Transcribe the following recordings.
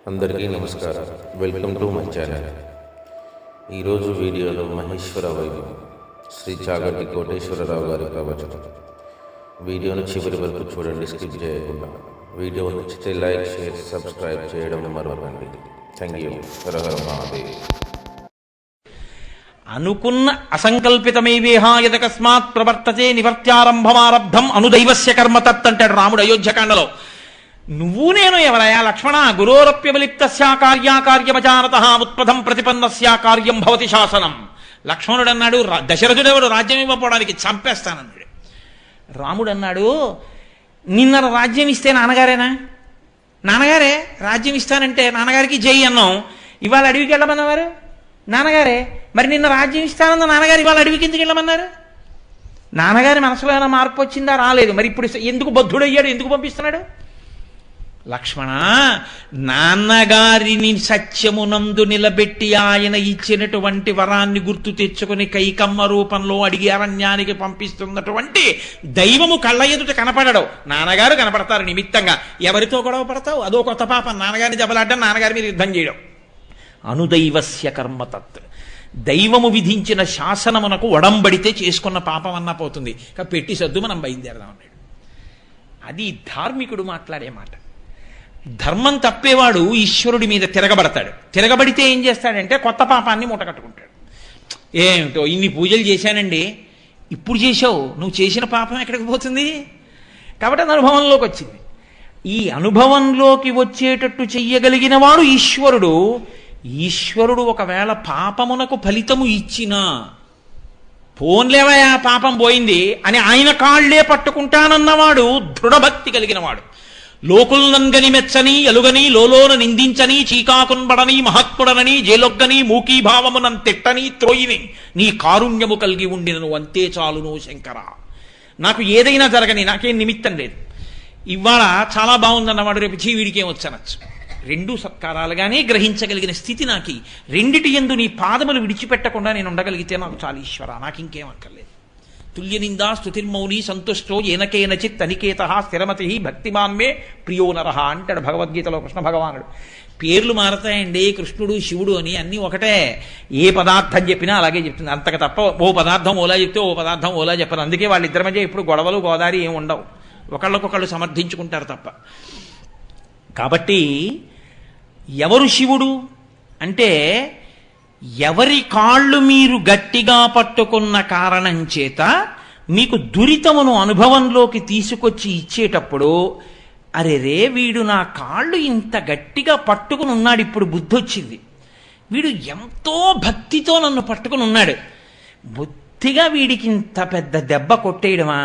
అందరికీ నమస్కారం. Welcome to my channel. ఈరోజు వీడియోలో మహేశ్వర వైభవం శ్రీ చాగంటి కోటేశ్వరరావు గారి ప్రవచనం. వీడియోను చివరి వరకు చూడండి, స్కిప్ చేయకుండా. వీడియో నచ్చితే లైక్, షేర్, సబ్స్క్రైబ్ చేయడం మరవకండి. Thank you. హర హర మహాదేవ్. అనుకున్న అసంకల్పితమేవేహాయతకస్మాత్ ప్రవర్తతే నివర్త్యారంభమారబ్ధం అనుదైవస్య కర్మతత్ అంటాడు రాముడు అయోధ్యకాండలో. నువ్వు నేను ఎవరయా లక్ష్మణ? గురోరప్యవలిప్తస్యా కార్యాకార్యమచారత ఉత్పథం ప్రతిపన్నస్యా కార్యం భవతి శాసనం. లక్ష్మణుడు అన్నాడు, దశరథుడెవడు రాజ్యం ఇవ్వకపోవడానికి చంపేస్తానన్నాడు. రాముడు అన్నాడు, నిన్న రాజ్యం ఇస్తే నాన్నగారేనా? నాన్నగారే రాజ్యం ఇస్తానంటే నాన్నగారికి జై అన్నాం. ఇవాళ అడవికి వెళ్ళమన్నవారు నాన్నగారే. మరి నిన్న రాజ్యం ఇస్తానన్న నాన్నగారు ఇవాళ అడవికి ఎందుకు వెళ్ళమన్నారు? నాన్నగారి మనసులో ఏమైనా మార్పు వచ్చిందా? రాలేదు. మరి ఇప్పుడు ఎందుకు బద్ధుడయ్యాడు? ఎందుకు పంపిస్తున్నాడు? లక్ష్మణ, నాన్నగారిని సత్యమునందు నిలబెట్టి ఆయన ఇచ్చినటువంటి వరాన్ని గుర్తు తెచ్చుకుని కైకమ్మ రూపంలో అడిగి అరణ్యానికి పంపిస్తున్నటువంటి దైవము కళ్ళ ఎదుట కనపడడు. నాన్నగారు కనపడతారు నిమిత్తంగా. ఎవరితో గొడవ పడతావు? అదో కొత్త పాపం. నాన్నగారిని దెబ్బలాడ్డం, నాన్నగారి మీద యుద్ధం చేయడం. అనుదైవస్య కర్మతత్. దైవము విధించిన శాసనమునకు ఒడంబడితే చేసుకున్న పాపం అన్నా పోతుంది. పెట్టి సద్దు మనం బయలుదేరదాం అన్నాడు. అది ధార్మికుడు మాట్లాడే మాట. ధర్మం తప్పేవాడు ఈశ్వరుడి మీద తిరగబడతాడు. తిరగబడితే ఏం చేస్తాడంటే కొత్త పాపాన్ని మూటకట్టుకుంటాడు. ఏమిటో ఇన్ని పూజలు చేశానండి. ఇప్పుడు చేశావు, నువ్వు చేసిన పాపం ఎక్కడికి పోతుంది? కాబట్టి అది అనుభవంలోకి వచ్చింది. ఈ అనుభవంలోకి వచ్చేటట్టు చెయ్యగలిగిన వాడు ఈశ్వరుడు. ఈశ్వరుడు ఒకవేళ పాపమునకు ఫలితము ఇచ్చినా, పోన్లేవయా పాపం పోయింది అని ఆయన కాళ్లే పట్టుకుంటానన్నవాడు దృఢభక్తి కలిగినవాడు. లోకుల్నంగని మెచ్చని ఎలుగని లోలోన నిందించని చీకాకున్బడని మహత్ముడనని జేలొగ్గని మూకీభావమునం తిట్టని త్రోయిని నీ కారుణ్యము కలిగి ఉండినను అంతే చాలును శంకర. నాకు ఏదైనా జరగని, నాకేం నిమిత్తం లేదు. ఇవాళ చాలా బాగుందన్నవాడు రేపు వీడికి ఏమొచ్చనొచ్చు. రెండు సత్కారాలుగానే గ్రహించగలిగిన స్థితి నాకు. రెండిటి యందు నీ పాదములు విడిచిపెట్టకుండా నేను ఉండగలిగితే నాకు చాలు ఈశ్వర, నాకు ఇంకేం అక్కర్లేదు. తుల్యనిందా స్తుతిర్మౌని సంతుష్టో ఏనకేనచిత్ అనికేత స్థిరమతి భక్తిమాన్మే ప్రియో నరహ అంటాడు భగవద్గీతలో కృష్ణ భగవానుడు. పేర్లు మారతాయండి, కృష్ణుడు శివుడు అని, అన్నీ ఒకటే. ఏ పదార్థం చెప్పినా అలాగే చెప్తుంది. అంతకు తప్ప ఓ పదార్థం ఓలా చెప్తే ఓ పదార్థం ఓలా చెప్పరు. అందుకే వాళ్ళిద్దరి మధ్య ఇప్పుడు గొడవలు గోదారి ఏమి ఉండవు. ఒకళ్ళకొకళ్ళు సమర్థించుకుంటారు తప్ప. కాబట్టి ఎవరు శివుడు అంటే, ఎవరి కాళ్ళు మీరు గట్టిగా పట్టుకున్న కారణం చేత మీకు దురితమును అనుభవంలోకి తీసుకొచ్చి ఇచ్చేటప్పుడు, అరే రే వీడు నా కాళ్ళు ఇంత గట్టిగా పట్టుకుని ఉన్నాడు, ఇప్పుడు బుద్ధి వచ్చింది, వీడు ఎంతో భక్తితో నన్ను పట్టుకుని ఉన్నాడు, బుద్ధిగా వీడికి ఇంత పెద్ద దెబ్బ కొట్టేయడమా?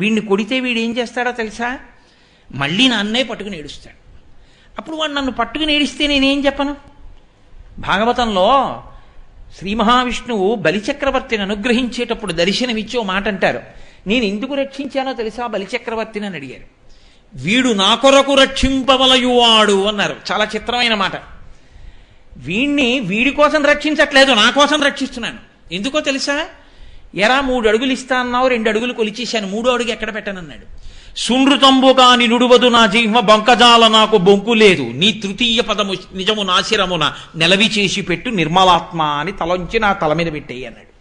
వీడిని కొడితే వీడు ఏం చేస్తాడో తెలుసా? మళ్ళీ నన్నే పట్టుకుని ఏడుస్తాడు. అప్పుడు వాడు నన్ను పట్టుకుని ఏడిస్తే నేనేం చెప్పను? భాగవతంలో శ్రీ మహావిష్ణువు బలిచక్రవర్తిని అనుగ్రహించేటప్పుడు దర్శనమిచ్చి ఓ మాట అంటారు. నేను ఎందుకు రక్షించానో తెలుసా బలిచక్రవర్తిని అని అడిగారు. వీడు నా కొరకు రక్షింపవలయువాడు అన్నారు. చాలా చిత్రమైన మాట. వీడి కోసం రక్షించట్లేదు, నా కోసం రక్షిస్తున్నాను. ఎందుకో తెలుసా? ఎరా 3 అడుగులు ఇస్తా అన్నావు, 2 అడుగులు కొలిచేశాను, 3వ అడుగు ఎక్కడ పెట్టనన్నాడు. సునృతంబుగా నినుడువదు నా జీవ బొంకజాల నాకు బొంకు లేదు, నీ తృతీయ పదము నిజము నాశిరమున నెలవి చేసి పెట్టు నిర్మలాత్మ అని తలంచి నా తల మీద పెట్టేయి అన్నాడు.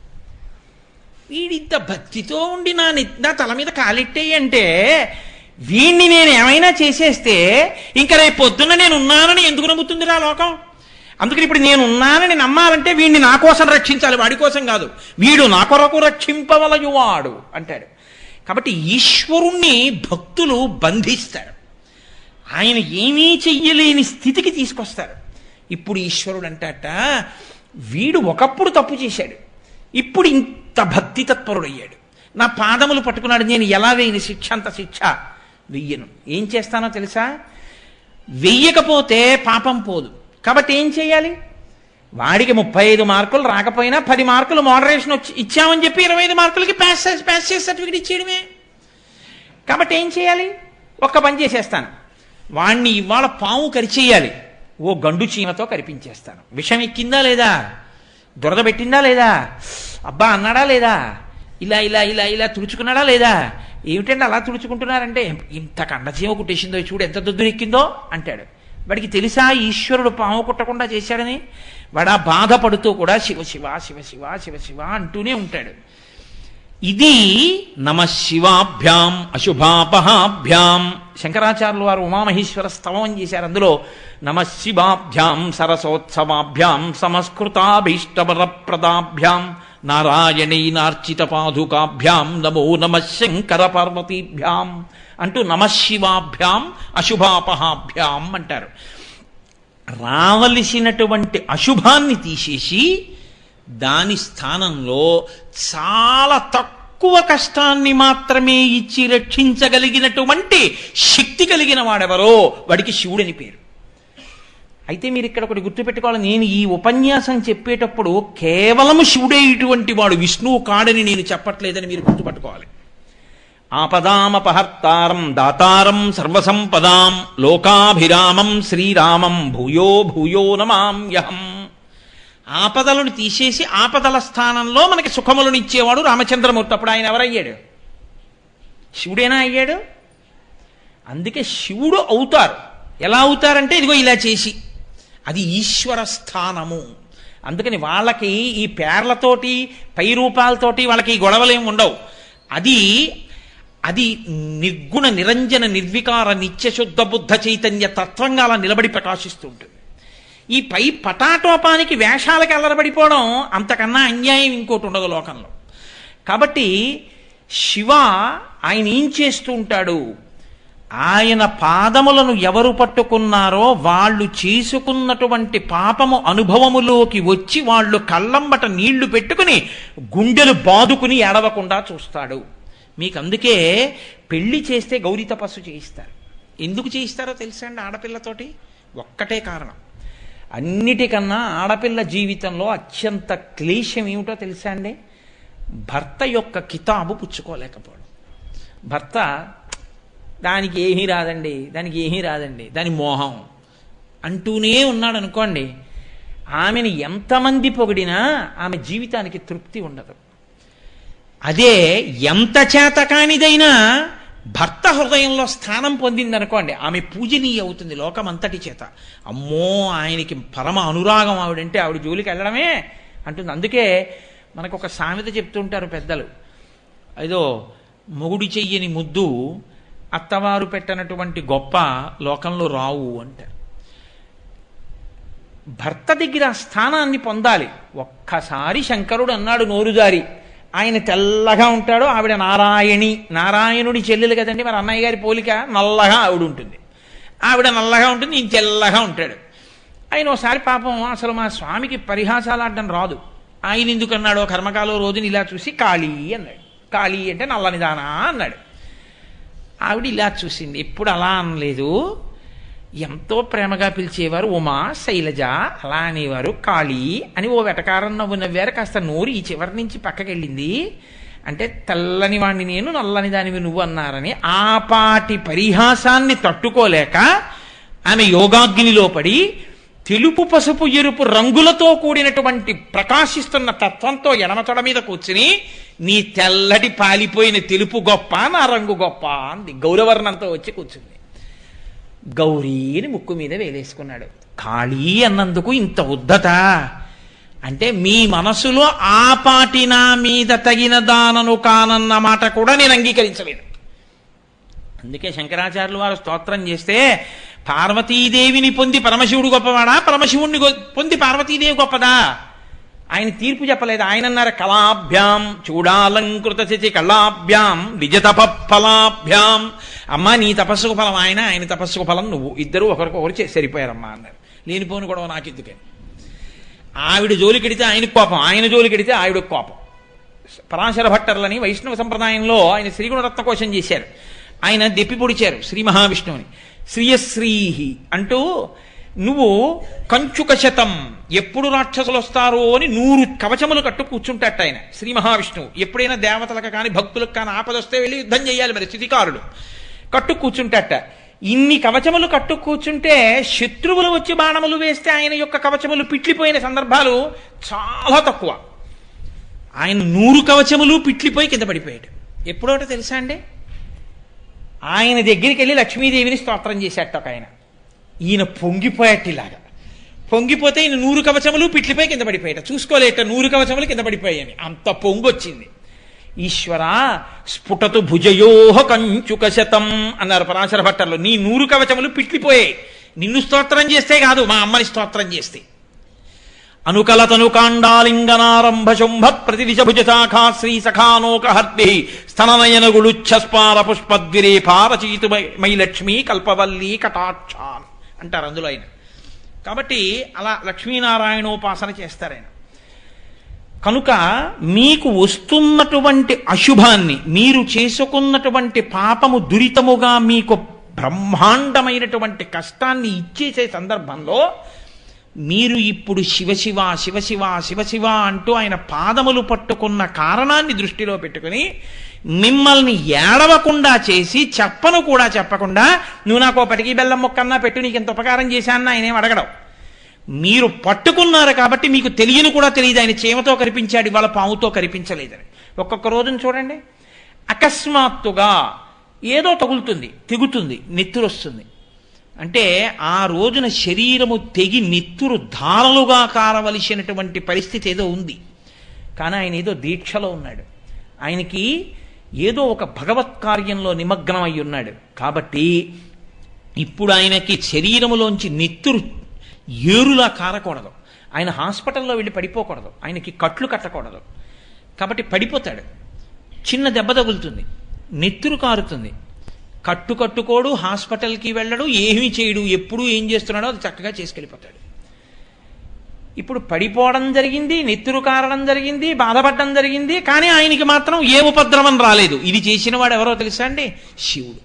వీడింత భక్తితో ఉండి నా తల మీద కాలెట్టేయి అంటే, వీణ్ణి నేను ఏమైనా చేసేస్తే ఇంకా రేపు పొద్దున్న నేను ఉన్నానని ఎందుకు నమ్ముతుందిరా లోకం? అందుకని ఇప్పుడు నేను ఉన్నానని నమ్మాలంటే వీడిని నా కోసం రక్షించాలి, వాడి కోసం కాదు. వీడు నా కొరకు రక్షింపవలయువాడు అంటాడు. కాబట్టి ఈశ్వరుణ్ణి భక్తులు బంధిస్తారు. ఆయన ఏమీ చెయ్యలేని స్థితికి తీసుకొస్తారు. ఇప్పుడు ఈశ్వరుడు అంటాట, వీడు ఒకప్పుడు తప్పు చేశాడు, ఇప్పుడు ఇంత భక్తి తత్పరుడయ్యాడు, నా పాదములు పట్టుకున్నాడు, నేను ఎలా వేయని శిక్ష అంత శిక్ష వెయ్యను. ఏం చేస్తానో తెలుసా? వెయ్యకపోతే పాపం పోదు. కాబట్టి ఏం చేయాలి? వాడికి 35 మార్కులు రాకపోయినా 10 మార్కులు మోడరేషన్ ఇచ్చామని చెప్పి 25 మార్కులకి పాస్ చేసి సర్టిఫికెట్ ఇచ్చేయడమే. కాబట్టి ఏం చేయాలి? ఒక్క పని చేసేస్తాను, వాణ్ణి ఇవాళ పాము కరిచేయాలి, ఓ గండు చీమతో కరిపించేస్తాను. విషం ఎక్కిందా లేదా? దురద పెట్టిందా లేదా? అబ్బా అన్నాడా లేదా? ఇలా ఇలా ఇలా ఇలా తుడుచుకున్నాడా లేదా? ఏమిటంటే అలా తుడుచుకుంటున్నారంటే, ఇంత కండచీమ కుట్టేసిందో చూడు, ఎంత దొద్దురెక్కిందో అంటాడు. వాడికి తెలుసా ఈశ్వరుడు పాము కుట్టకుండా చేశాడని? వాడు ఆ బాధపడుతూ కూడా శివ శివ శివ శివ శివ శివ అంటూనే ఉంటాడు. ఇది నమఃశివాభ్యాం అశుభాపహాభ్యాం. శంకరాచార్యులు వారు ఉమామహేశ్వర స్తవం చేశారు. అందులో నమఃశివాభ్యాం సరసోత్సవాభ్యాం సమస్కృతాభీష్టవరప్రదాభ్యాం నారాయణైనార్చిత పాదుకాభ్యాం నమో నమః శంకర పార్వతీభ్యాం అంటూ నమఃశివాభ్యాం అశుభాపహాభ్యాం అంటారు. రావలసినటువంటి అశుభాన్ని తీసేసి దాని స్థానంలో చాలా తక్కువ కష్టాన్ని మాత్రమే ఇచ్చి రక్షించగలిగినటువంటి శక్తి కలిగిన వాడెవరో వాడికి శివుడని పేరు. అయితే మీరు ఇక్కడ ఒకటి గుర్తుపెట్టుకోవాలి, నేను ఈ ఉపన్యాసం చెప్పేటప్పుడు కేవలం శివుడే ఇటువంటి వాడు, విష్ణువు కాడని నేను చెప్పట్లేదని మీరు గుర్తుపట్టుకోవాలి. ఆపదామపహర్తారం దాతారం సర్వసంపదాం లోకాభిరామం శ్రీరామం భూయో భూయో నమామ్యహం. ఆపదలను తీసేసి ఆపదల స్థానంలో మనకి సుఖములను ఇచ్చేవాడు రామచంద్రమూర్తి. అప్పుడు ఆయన ఎవరయ్యాడు? శివుడేనా అయ్యాడు? అందుకే శివుడు అవుతారు. ఎలా అవుతారంటే ఇదిగో ఇలా చేసి, అది ఈశ్వర స్థానము. అందుకని వాళ్ళకి ఈ పేర్లతోటి పై రూపాలతోటి వాళ్ళకి ఈ గొడవలేం ఉండవు. అది నిర్గుణ నిరంజన నిర్వికార నిత్యశుద్ధ బుద్ధ చైతన్య తత్వంగా అలా నిలబడి ప్రకాశిస్తూ ఉంటుంది. ఈ పై పటాటోపానికి వేషాలకు అల్లరబడిపోవడం అంతకన్నా అన్యాయం ఇంకోటి ఉండదు లోకంలో. కాబట్టి శివ ఆయన ఏం చేస్తూ ఉంటాడు? ఆయన పాదములను ఎవరు పట్టుకున్నారో వాళ్ళు చేసుకున్నటువంటి పాపము అనుభవములోకి వచ్చి వాళ్ళు కళ్ళంబట నీళ్లు పెట్టుకుని గుండెలు బాదుకుని ఏడవకుండా చూస్తాడు. మీకు అందుకే పెళ్లి చేస్తే గౌరీ తపస్సు చేయిస్తారు. ఎందుకు చేయిస్తారో తెలుసా అండి? ఆడపిల్లతోటి ఒక్కటే కారణం. అన్నిటికన్నా ఆడపిల్ల జీవితంలో అత్యంత క్లేశం ఏమిటో తెలుసా అండి? భర్త యొక్క కితాబు పుచ్చుకోలేకపోవడం. భర్త దానికి ఏమీ రాదండి, దానికి ఏమీ రాదండి, దాని మోహం అంటూనే ఉన్నాడు అనుకోండి, ఆమెను ఎంతమంది పొగిడినా ఆమె జీవితానికి తృప్తి ఉండదు. అదే ఎంత చేతకానిదైనా భర్త హృదయంలో స్థానం పొందిందనుకోండి, ఆమె పూజనీయ అవుతుంది లోకమంతటి చేత. అమ్మో ఆయనకి పరమ అనురాగం ఆవిడంటే, ఆవిడ జోలికి వెళ్ళడమే అంటుంది. అందుకే మనకు ఒక సామెత చెప్తుంటారు పెద్దలు, ఏదో మొగుడి చెయ్యని ముద్దు అత్తవారు పెట్టనటువంటి గొప్ప లోకంలో రావు అంటారు. భర్త దగ్గర ఆ స్థానాన్ని పొందాలి. ఒక్కసారి శంకరుడు అన్నాడు నోరుజారి, ఆయన తెల్లగా ఉంటాడు, ఆవిడ నారాయణి, నారాయణుడి చెల్లెలు కదండి, మరి అన్నయ్య గారి పోలిక, నల్లగా ఆవిడ ఉంటుంది, ఆవిడ నల్లగా ఉంటుంది, ఈయన తెల్లగా ఉంటాడు. ఆయన ఒకసారి పాపం అసలు మా స్వామికి పరిహాసాలు ఆడడం రాదు, ఆయన ఎందుకు అన్నాడో కర్మకాలో రోజుని ఇలా చూసి కాళీ అన్నాడు. కాళీ అంటే నల్లనిదానా అన్నాడు. ఆవిడ ఇలా చూసింది, ఎప్పుడు అలా అనలేదు, ఎంతో ప్రేమగా పిలిచేవారు ఉమా శైలజ, అలా అనేవారు కాళీ అని ఓ వెటకారం నవ్వు నవ్వారు. కాస్త నోరు ఈ చివరి నుంచి పక్కకెళ్ళింది. అంటే తెల్లని వాణ్ణి నేను, నల్లని దానివి నువ్వు అన్నారని ఆపాటి పరిహాసాన్ని తట్టుకోలేక ఆమె యోగాగ్నిలో పడి తెలుపు పసుపు ఎరుపు రంగులతో కూడినటువంటి ప్రకాశిస్తున్న తత్వంతో ఎడమతొడ మీద కూర్చుని, నీ తెల్లటి పాలిపోయిన తెలుపు గొప్ప, నా రంగు గొప్ప అంది. గౌరవర్ణంతో వచ్చి కూర్చుంది. గౌరీని ముక్కు మీద వేలేసుకున్నాడు. కాళీ అన్నందుకు ఇంత ఉద్ధత అంటే, మీ మనసులో ఆపాటి నా మీద తగిన దానను కానన్న మాట కూడా నేను అంగీకరించలేదు. అందుకే శంకరాచార్యులు వారు స్తోత్రం చేస్తే, పార్వతీదేవిని పొంది పరమశివుడు గొప్పవాడా, పరమశివుణ్ణి పొంది పార్వతీదేవి గొప్పదా? ఆయన తీర్పు చెప్పలేదు. ఆయన అన్నారు, కళాభ్యాం చూడాలంకృత శచి కళాభ్యాం నిజతప ఫలాభ్యాం. అమ్మా నీ తపస్సుకు ఫలం ఆయన, ఆయన తపస్సుకు ఫలం నువ్వు, ఇద్దరు ఒకరికొకరు సరిపోయారమ్మా అన్నారు. లేనిపోను గొడవ నాకెందుకని. ఆవిడ జోలికెడితే ఆయనకు కోపం, ఆయన జోలికెడితే ఆవిడకు కోపం. పరాశర భట్టర్లని వైష్ణవ సంప్రదాయంలో ఆయన శ్రీగుణరత్న కోశం చేశారు. ఆయన దెప్పి పొడిచారు శ్రీ మహావిష్ణువుని. శ్రీయశ్రీహి అంటూ, నువ్వు కంచుక శతం, ఎప్పుడు రాక్షసులు వస్తారో అని 100 కవచములు కట్టు కూర్చుంటాట ఆయన శ్రీ మహావిష్ణువు. ఎప్పుడైనా దేవతలకు కానీ భక్తులకు కానీ ఆపదొస్తే వెళ్ళి యుద్ధం చేయాలి, మరి స్థితికారుడు కట్టు కూర్చుంటాట. ఇన్ని కవచములు కట్టు కూర్చుంటే శత్రువులు వచ్చి బాణములు వేస్తే ఆయన యొక్క కవచములు పిట్లిపోయిన సందర్భాలు చాలా తక్కువ. ఆయన 100 కవచములు పిట్లిపోయి కింద పడిపోయాడు. ఎప్పుడోట తెలుసా అండి, ఆయన దగ్గరికి వెళ్ళి లక్ష్మీదేవిని స్తోత్రం చేశాట ఒక ఆయన. ఈయన పొంగిపోయేటిలాగా. పొంగిపోతే ఈయన 100 కవచములు పిట్లిపోయి కింద పడిపోయాట. చూసుకోలేట 100 కవచములు కింద పడిపోయాయని అంత పొంగొచ్చింది. ఈశ్వర స్ఫుటతు భుజయోహ కంచుక శతం అన్నారు పరాశర భట్టర్లు. నీ 100 కవచములు పిట్లిపోయాయి. నిన్ను స్తోత్రం చేస్తే కాదు, మా అమ్మని స్తోత్రం చేస్తే. అనుకలతను కాండాలింగనారంభ శుంభ ప్రతిదిశ భుజ శాఖా శ్రీ సఖానోక హర్ది స్తననయన గుళుచ్ఛస్పార పుష్పద్విరేపారచీతు మై లక్ష్మీ కల్పవల్లి కటాక్షాన్ అంటారు అందులో ఆయన. కాబట్టి అలా లక్ష్మీనారాయణోపాసన చేస్తారు ఆయన. కనుక మీకు వస్తున్నటువంటి అశుభాన్ని, మీరు చేసుకున్నటువంటి పాపము దురితముగా మీకు బ్రహ్మాండమైనటువంటి కష్టాన్ని ఇచ్చేసే సందర్భంలో మీరు ఇప్పుడు శివశివ శివశివ శివశివ అంటూ ఆయన పాదములు పట్టుకున్న కారణాన్ని దృష్టిలో పెట్టుకుని మిమ్మల్ని ఏడవకుండా చేసి, చెప్పను కూడా చెప్పకుండా, నువ్వు నాకు పటికి బెల్లం మొక్కన్నా పెట్టు, నీకు ఎంత ఉపకారం చేశాన్న ఆయనేం అడగడం. మీరు పట్టుకున్నారు కాబట్టి మీకు తెలియని కూడా తెలియదు ఆయన చేమతో కనిపించాడు, ఇవాళ పాముతో కనిపించలేదని. ఒక్కొక్క రోజును చూడండి, అకస్మాత్తుగా ఏదో తగులుతుంది, తెగుతుంది, నెత్తురు వస్తుంది. అంటే ఆ రోజున శరీరము తెగి నెత్తురు ధారలుగా కారవలసినటువంటి పరిస్థితి ఏదో ఉంది. కానీ ఆయన ఏదో దీక్షలో ఉన్నాడు, ఆయనకి ఏదో ఒక భగవత్ కార్యంలో నిమగ్నం అయి ఉన్నాడు. కాబట్టి ఇప్పుడు ఆయనకి శరీరములోంచి నెత్తురు ఏరులా కారకూడదు, ఆయన హాస్పిటల్లో వెళ్ళి పడిపోకూడదు, ఆయనకి కట్లు కట్టకూడదు. కాబట్టి పడిపోతాడు, చిన్న దెబ్బ తగులుతుంది, నెత్తురు కారుతుంది, కట్టుకోడు, హాస్పిటల్కి వెళ్ళడు, ఏమీ చేయడు, ఎప్పుడు ఏం చేస్తున్నాడో అది చక్కగా చేసుకెళ్ళిపోతాడు. ఇప్పుడు పడిపోవడం జరిగింది, నెత్తురు కారడం జరిగింది, బాధపడడం జరిగింది, కానీ ఆయనకి మాత్రం ఏ ఉపద్రవం రాలేదు. ఇది చేసిన వాడు ఎవరో తెలుసా అండి? శివుడు.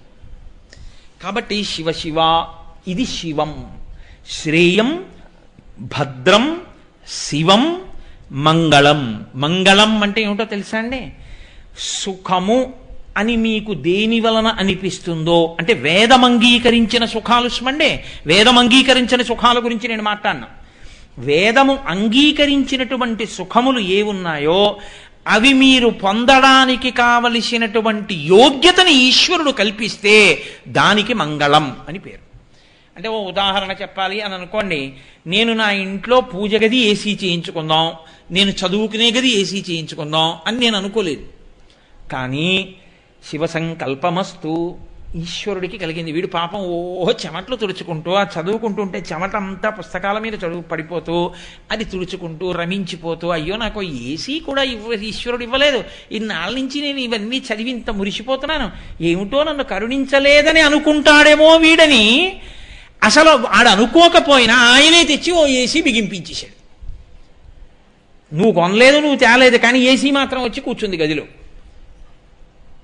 కాబట్టి శివ శివ, ఇది శివం, శ్రేయం, భద్రం, శివం, మంగళం. మంగళం అంటే ఏమిటో తెలుసా అండి? సుఖము అని మీకు దేని వలన అనిపిస్తుందో, అంటే వేదం అంగీకరించిన సుఖాలు స్మండే. వేదం అంగీకరించిన సుఖాల గురించి నేను మాట్లాడినా. వేదము అంగీకరించినటువంటి సుఖములు ఏ ఉన్నాయో అవి మీరు పొందడానికి కావలసినటువంటి యోగ్యతని ఈశ్వరుడు కల్పిస్తే దానికి మంగళం అని పేరు. అంటే ఓ ఉదాహరణ చెప్పాలి అని అనుకోండి, నేను నా ఇంట్లో పూజ గది ఏసీ చేయించుకుందాం, నేను చదువుకునే గది ఏసీ చేయించుకుందాం అని నేను అనుకోలేదు. కానీ శివ సంకల్పమస్తు ఈశ్వరుడికి కలిగింది. వీడు పాపం ఓహో చెమట్లు తుడుచుకుంటూ, ఆ చదువుకుంటుంటే చెమట అంతా పుస్తకాల మీద పడిపోతూ, అది తుడుచుకుంటూ రమించిపోతూ, అయ్యో నాకు ఏసీ కూడా ఈశ్వరుడు ఇవ్వలేదు, ఇన్నాళ్ళ నుంచి నేను ఇవన్నీ చదివి ఇంత మురిసిపోతున్నాను, ఏమిటో నన్ను కరుణించలేదని అనుకుంటాడేమో వీడని. అసలు ఆడు అనుకోకపోయినా ఆయనే తెచ్చి ఓ ఏసీ బిగింపించేశాడు. నువ్వు కొనలేదు, నువ్వు తేలేదు, కానీ ఏసీ మాత్రం వచ్చి కూర్చుంది గదిలో.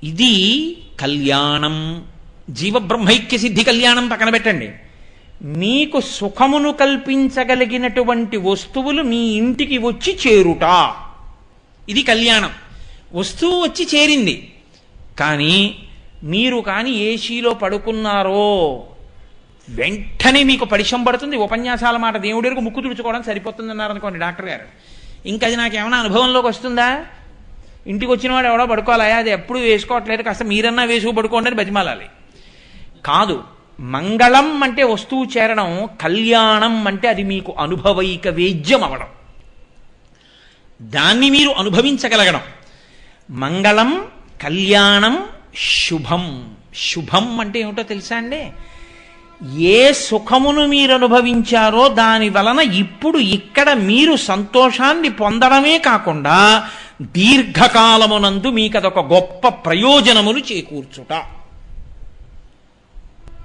ఇది కళ్యాణం. జీవబ్రహ్మైక్య సిద్ధి కళ్యాణం పక్కన పెట్టండి. మీకు సుఖమును కల్పించగలిగినటువంటి వస్తువులు మీ ఇంటికి వచ్చి చేరుట, ఇది కళ్యాణం. వస్తువు వచ్చి చేరింది, కానీ మీరు కానీ ఏసీలో పడుకున్నారో వెంటనే మీకు పరిశం పడుతుంది. ఉపన్యాసాల మాట దేవుడి వరకు ముక్కు తుడుచుకోవడం సరిపోతుంది అన్నారు అనుకోండి డాక్టర్ గారు. ఇంకా అది నాకేమైనా అనుభవంలోకి వస్తుందా? ఇంటికి వచ్చిన వాడు ఎవడో పడుకోవాలా, అది ఎప్పుడు వేసుకోవట్లేదు, కాస్త మీరన్నా వేసుకు పడుకోండి అని బతిమాలాలి. కాదు, మంగళం అంటే వస్తువు చేరడం, కళ్యాణం అంటే అది మీకు అనుభవైక వేద్యం అవడం, దాన్ని మీరు అనుభవించగలగడం. మంగళం, కళ్యాణం, శుభం. శుభం అంటే ఏమిటో తెలుసా అండి? ఏ సుఖమును మీరు అనుభవించారో దాని వలన ఇప్పుడు ఇక్కడ మీరు సంతోషాన్ని పొందడమే కాకుండా దీర్ఘకాలమునందు మీకు అదొక గొప్ప ప్రయోజనములు చేకూర్చుట.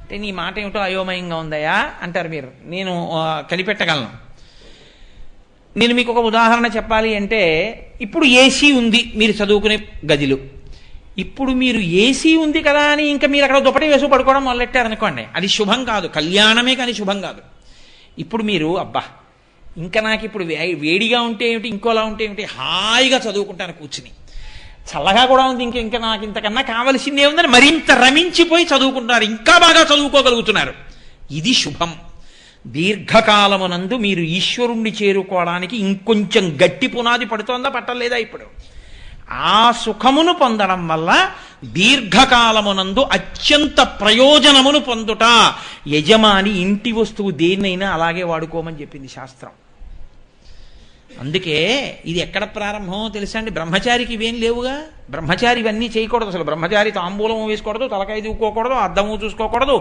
అంటే నీ మాట ఏమిటో అయోమయంగా ఉందయా అంటారు మీరు. నేను కనిపెట్టగలను. నేను మీకు ఒక ఉదాహరణ చెప్పాలి అంటే, ఇప్పుడు ఏసీ ఉంది మీరు చదువుకునే గదిలో. ఇప్పుడు మీరు ఏసీ ఉంది కదా అని ఇంకా మీరు అక్కడ దుప్పటి వేసు పడుకోవడం మొదలెట్టారనుకోండి, అది శుభం కాదు, కళ్యాణమే కానీ శుభం కాదు. ఇప్పుడు మీరు అబ్బా ఇంకా నాకు ఇప్పుడు వేడిగా ఉంటే ఏమిటి, ఇంకోలా ఉంటే ఏమిటి, హాయిగా చదువుకుంటాను కూర్చుని, చల్లగా కూడా ఉంది, ఇంకా నాకు ఇంతకన్నా కావలసిందే ఉందని మరింత రమించిపోయి చదువుకుంటున్నారు, ఇంకా బాగా చదువుకోగలుగుతున్నారు. ఇది శుభం. దీర్ఘకాలమునందు మీరు ఈశ్వరుణ్ణి చేరుకోవడానికి ఇంకొంచెం గట్టి పునాది పడుతోందా పట్టలేదా? ఇప్పుడు ఆ సుఖమును పొందడం వల్ల దీర్ఘకాలమునందు అత్యంత ప్రయోజనమును పొందుట. యజమాని ఇంటి వస్తువు దేన్నైనా అలాగే వాడుకోమని చెప్పింది శాస్త్రం. అందుకే ఇది ఎక్కడ ప్రారంభమో తెలుసా అండి? బ్రహ్మచారికి ఇవేం లేవుగా. బ్రహ్మచారి ఇవన్నీ చేయకూడదు. అసలు బ్రహ్మచారి తాంబూలము వేసుకోకూడదు, తలకాయ దూకోకూడదు, అద్దము చూసుకోకూడదు.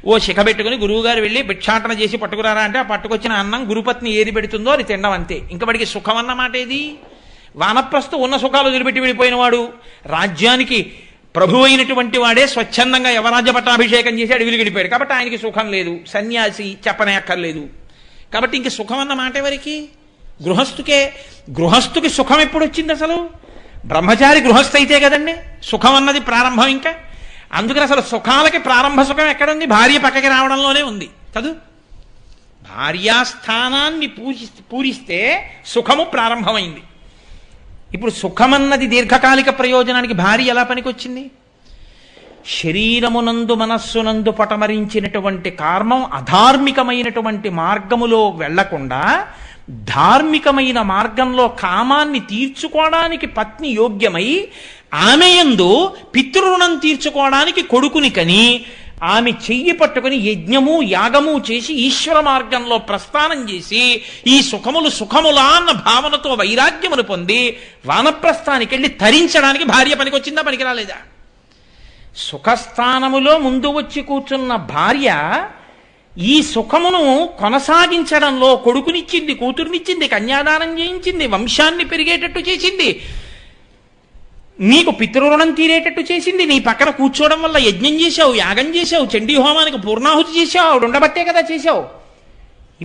ఓ శిఖ పెట్టుకుని గురువుగారు వెళ్ళి భిక్షాటన చేసి పట్టుకురారా అంటే ఆ పట్టుకొచ్చిన అన్నం గురుపత్ని ఏది పెడుతుందో అది తినడం అంతే. ఇంకా వాడికి సుఖం అన్నమాట ఏది? వానప్రస్థు ఉన్న సుఖాలు వదిలిపెట్టి వెళ్ళిపోయినవాడు, రాజ్యానికి ప్రభు అయినటువంటి వాడే స్వచ్ఛందంగా యవరాజ్య పట్టాభిషేకం చేసి అడవిలు గడిపాడు. కాబట్టి ఆయనకి సుఖం లేదు. సన్యాసి చెప్పనే అక్కర్లేదు. కాబట్టి ఇంక సుఖం అన్న మాట ఎవరికి? గృహస్థుకే. గృహస్థుకి సుఖం ఎప్పుడు వచ్చింది అసలు? బ్రహ్మచారి గృహస్థ అయితే కదండి సుఖం అన్నది ప్రారంభం. ఇంకా అందుకని అసలు సుఖాలకి ప్రారంభ సుఖం ఎక్కడుంది? భార్య పక్కకి రావడంలోనే ఉంది కదూ. భార్యాస్థానాన్ని పూరిస్తే సుఖము ప్రారంభమైంది. ఇప్పుడు సుఖమన్నది దీర్ఘకాలిక ప్రయోజనానికి భార్య ఎలా పనికొచ్చింది? శరీరమునందు మనస్సునందు పటమరించినటువంటి కారణం అధార్మికమైనటువంటి మార్గములో వెళ్లకుండా ధార్మికమైన మార్గంలో కామాన్ని తీర్చుకోవడానికి పత్ని యోగ్యమై ఆమెయందు పితృరుణం తీర్చుకోవడానికి కొడుకుని కని ఆమె చెయ్యి పట్టుకుని యజ్ఞము యాగము చేసి ఈశ్వర మార్గంలో ప్రస్థానం చేసి ఈ సుఖములు సుఖములా అన్న భావనతో వైరాగ్యమును పొంది వానప్రస్థానికి వెళ్ళి తరించడానికి భార్య పనికొచ్చిందా, పనికి రాలేదా? సుఖస్థానములో ముందు వచ్చి కూర్చున్న భార్య ఈ సుఖమును కొనసాగించడంలో కొడుకునిచ్చింది, కూతురునిచ్చింది, కన్యాదానం చేయించింది, వంశాన్ని పెరిగేటట్టు చేసింది, నీకు పితృరుణం తీరేటట్టు చేసింది. నీ పక్కన కూర్చోవడం వల్ల యజ్ఞం చేశావు, యాగం చేశావు, చండీ హోమానికి పూర్ణాహుతి చేశావు. ఆవిడ ఉండబట్టే కదా చేశావు.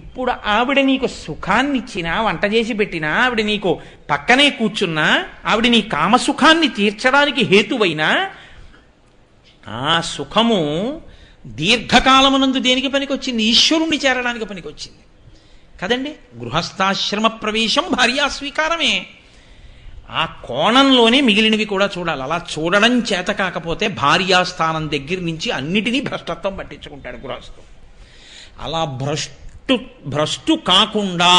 ఇప్పుడు ఆవిడ నీకు సుఖాన్ని ఇచ్చినా, వంట చేసి పెట్టినా, ఆవిడ నీకు పక్కనే కూర్చున్నా, ఆవిడ నీ కామసుఖాన్ని తీర్చడానికి హేతువైనా ఆ సుఖము దీర్ఘకాలమునందు దేనికి పనికొచ్చింది? ఈశ్వరుణ్ణి చేరడానికి పనికొచ్చింది కదండి. గృహస్థాశ్రమ ప్రవేశం భార్యా స్వీకారమే. ఆ కోణంలోనే మిగిలినవి కూడా చూడాలి. అలా చూడడం చేత కాకపోతే భార్యాస్థానం దగ్గర నుంచి అన్నిటినీ భ్రష్టత్వం పట్టించుకుంటాడు గృహస్థు. అలా భ్రష్టు కాకుండా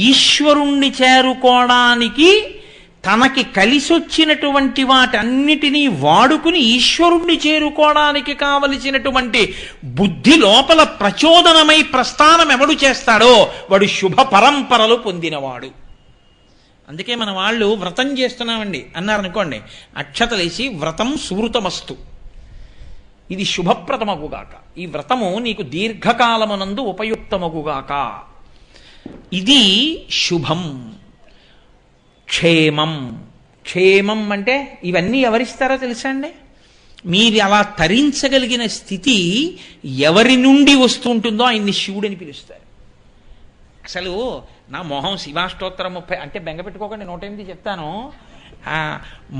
ఈశ్వరుణ్ణి చేరుకోవడానికి తనకి కలిసొచ్చినటువంటి వాటన్నిటినీ వాడుకుని ఈశ్వరుణ్ణి చేరుకోవడానికి కావలసినటువంటి బుద్ధి లోపల ప్రచోదనమై ప్రస్థానం ఎవడు చేస్తాడో వాడు శుభ పరంపరలు పొందినవాడు. అందుకే మన వాళ్ళు వ్రతం చేస్తున్నామండి అన్నారనుకోండి, అక్షతలేసి వ్రతం సువృతమస్తు, ఇది శుభప్రదమగుగాక, ఈ వ్రతము నీకు దీర్ఘకాలమునందు ఉపయుక్తమగుగాక, ఇది శుభం. క్షేమం. క్షేమం అంటే ఇవన్నీ ఎవరిస్తారో తెలుసా అండి? మీరు అలా తరించగలిగిన స్థితి ఎవరి నుండి వస్తుంటుందో ఆయన్ని శివుడని పిలుస్తారు. అసలు నా మొహం శివాష్టోత్తరం 30 అంటే బెంగ పెట్టుకోకండి, 108 చెప్తాను.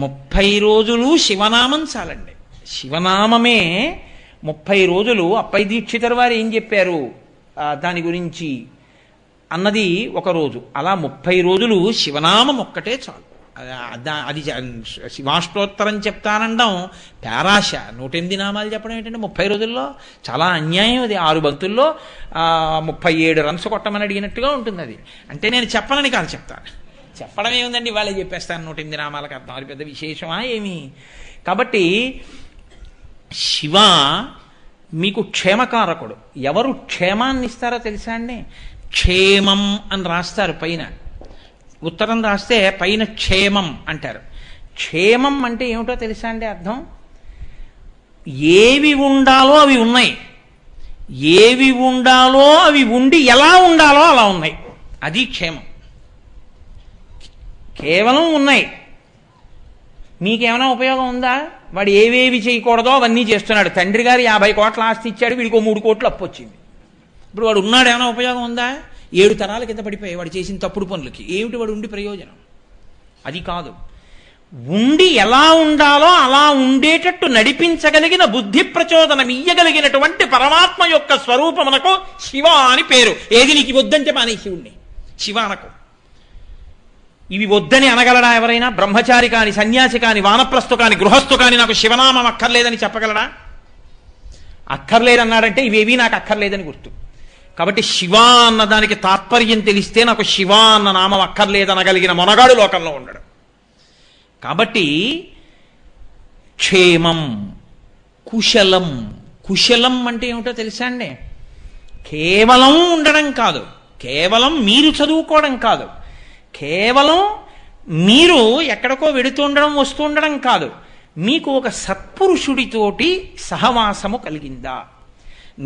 30 రోజులు శివనామం చాలండి. శివనామమే 30 రోజులు. అప్పై దీక్షితర్ వారు ఏం చెప్పారు దాని గురించి అన్నది ఒక రోజు. అలా 30 రోజులు శివనామం ఒక్కటే చాలు. అది శివాష్టోత్తరం చెప్తానండం పేరాశ. 108 నామాలు చెప్పడం ఏంటంటే 30 రోజుల్లో చాలా అన్యాయం. అది 6 బంతుల్లో 37 రన్స్ కొట్టమని అడిగినట్టుగా ఉంటుంది. అది అంటే నేను చెప్పనని కాదు, చెప్తాను. చెప్పడం ఏముందండి, వాళ్ళే చెప్పేస్తాను 108 నామాలకు అర్థం. అది పెద్ద విశేషమా ఏమి? కాబట్టి శివ మీకు క్షేమకారకుడు. ఎవరు క్షేమాన్ని ఇస్తారో తెలుసా అండి? క్షేమం అని రాస్తారు పైన, ఉత్తరం రాస్తే పైన క్షేమం అంటారు. క్షేమం అంటే ఏమిటో తెలుసా అండి అర్థం? ఏవి ఉండాలో అవి ఉన్నాయి, ఏవి ఉండాలో అవి ఉండి ఎలా ఉండాలో అలా ఉన్నాయి. అది క్షేమం. కేవలం ఉన్నాయి, మీకేమైనా ఉపయోగం ఉందా? వాడు ఏవేవి చేయకూడదో అవన్నీ చేస్తున్నాడు. తండ్రి గారు 50 కోట్ల ఆస్తి ఇచ్చాడు, వీడికి 3 కోట్లు అప్పు వచ్చింది. ఇప్పుడు వాడు ఉన్నాడు, ఏమైనా ఉపయోగం ఉందా? 7 తరాల కింద పడిపోయాయి వాడు చేసిన తప్పుడు పనులకి. ఏమిటి వాడు ఉండి ప్రయోజనం? అది కాదు. ఉండి ఎలా ఉండాలో అలా ఉండేటట్టు నడిపించగలిగిన బుద్ధి ప్రచోదనం ఇయ్యగలిగినటువంటి పరమాత్మ యొక్క స్వరూపమునకు శివ అని పేరు. ఏది నీకు వద్దంటే మానే శివుణ్ణి శివ అనకు. ఇవి వద్దని అనగలడా ఎవరైనా? బ్రహ్మచారి కాని, సన్యాసి కాని, వానప్రస్థు కాని, గృహస్థు కాని నాకు శివనామం అక్కర్లేదని చెప్పగలడా? అక్కర్లేదన్నాడంటే ఇవేవి నాకు అక్కర్లేదని గుర్తు. కాబట్టి శివ అన్న దానికి తాత్పర్యం తెలిస్తే నాకు శివ అన్న నామం అక్కర్లేదనగలిగిన మొనగాడు లోకంలో ఉండడు. కాబట్టి క్షేమం, కుశలం. కుశలం అంటే ఏమిటో తెలుసా అండి? కేవలం ఉండడం కాదు, కేవలం మీరు చదువుకోవడం కాదు, కేవలం మీరు ఎక్కడికో వెడుతుండడం వస్తుండడం కాదు, మీకు ఒక సత్పురుషుడితోటి సహవాసము కలిగిందా,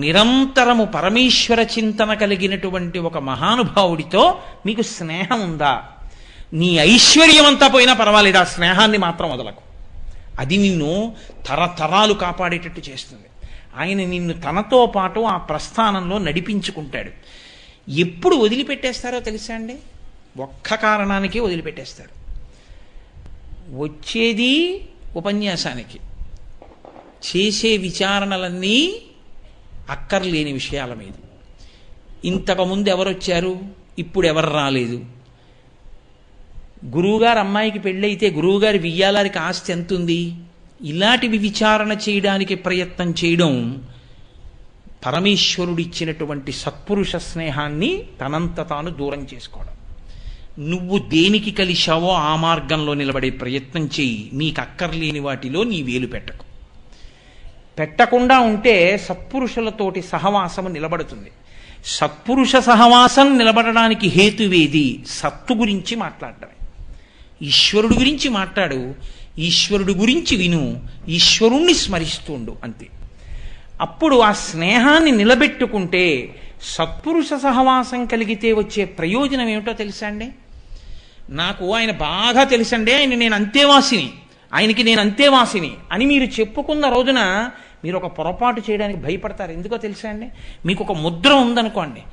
నిరంతరము పరమేశ్వర చింతన కలిగినటువంటి ఒక మహానుభావుడితో మీకు స్నేహం ఉందా? నీ ఐశ్వర్యం అంతా పోయినా పర్వాలేదు, ఆ స్నేహాన్ని మాత్రం వదలకు. అది నిన్ను తరతరాలు కాపాడేటట్టు చేస్తుంది. ఆయన నిన్ను తనతో పాటు ఆ ప్రస్థానంలో నడిపించుకుంటాడు. ఎప్పుడు వదిలిపెట్టేస్తారో తెలుసా అండి? ఒక్క కారణానికే వదిలిపెట్టేస్తారు. వచ్చేది ఉపన్యాసానికి, చేసే విచారణలన్నీ అక్కర్లేని విషయాల మీద. ఇంతకుముందు ఎవరొచ్చారు, ఇప్పుడు ఎవరు రాలేదు. గురువుగారు అమ్మాయికి పెళ్ళైతే గురువుగారి వియ్యాలారికి ఆస్తి ఎంత ఉంది, ఇలాంటివి విచారణ చేయడానికి ప్రయత్నం చేయడం పరమేశ్వరుడిచ్చినటువంటి సత్పురుష స్నేహాన్ని తనంత తాను దూరం చేసుకోవడం. నువ్వు దేనికి కలిశావో ఆ మార్గంలో నిలబడే ప్రయత్నం చేయి. నీకు అక్కర్లేని వాటిలో నీ వేలు పెట్టకు. పెట్టకుండా ఉంటే సత్పురుషులతోటి సహవాసము నిలబడుతుంది. సత్పురుష సహవాసం నిలబడడానికి హేతువేది? సత్తు గురించి మాట్లాడటమే. ఈశ్వరుడు గురించి మాట్లాడు, ఈశ్వరుడు గురించి విను, ఈశ్వరుణ్ణి స్మరిస్తుండు, అంతే. అప్పుడు ఆ స్నేహాన్ని నిలబెట్టుకుంటే సత్పురుష సహవాసం కలిగితే వచ్చే ప్రయోజనం ఏమిటో తెలుసా అండి? నాకు ఆయన బాగా తెలుసండి, ఆయన నేను అంతేవాసిని, ఆయనకి నేను అంతేవాసిని అని మీరు చెప్పుకున్న రోజున మీరు ఒక పొరపాటు చేయడానికి భయపడతారు. ఎందుకో తెలుసా అండి? మీకు ఒక ముద్ర ఉందనుకోండి,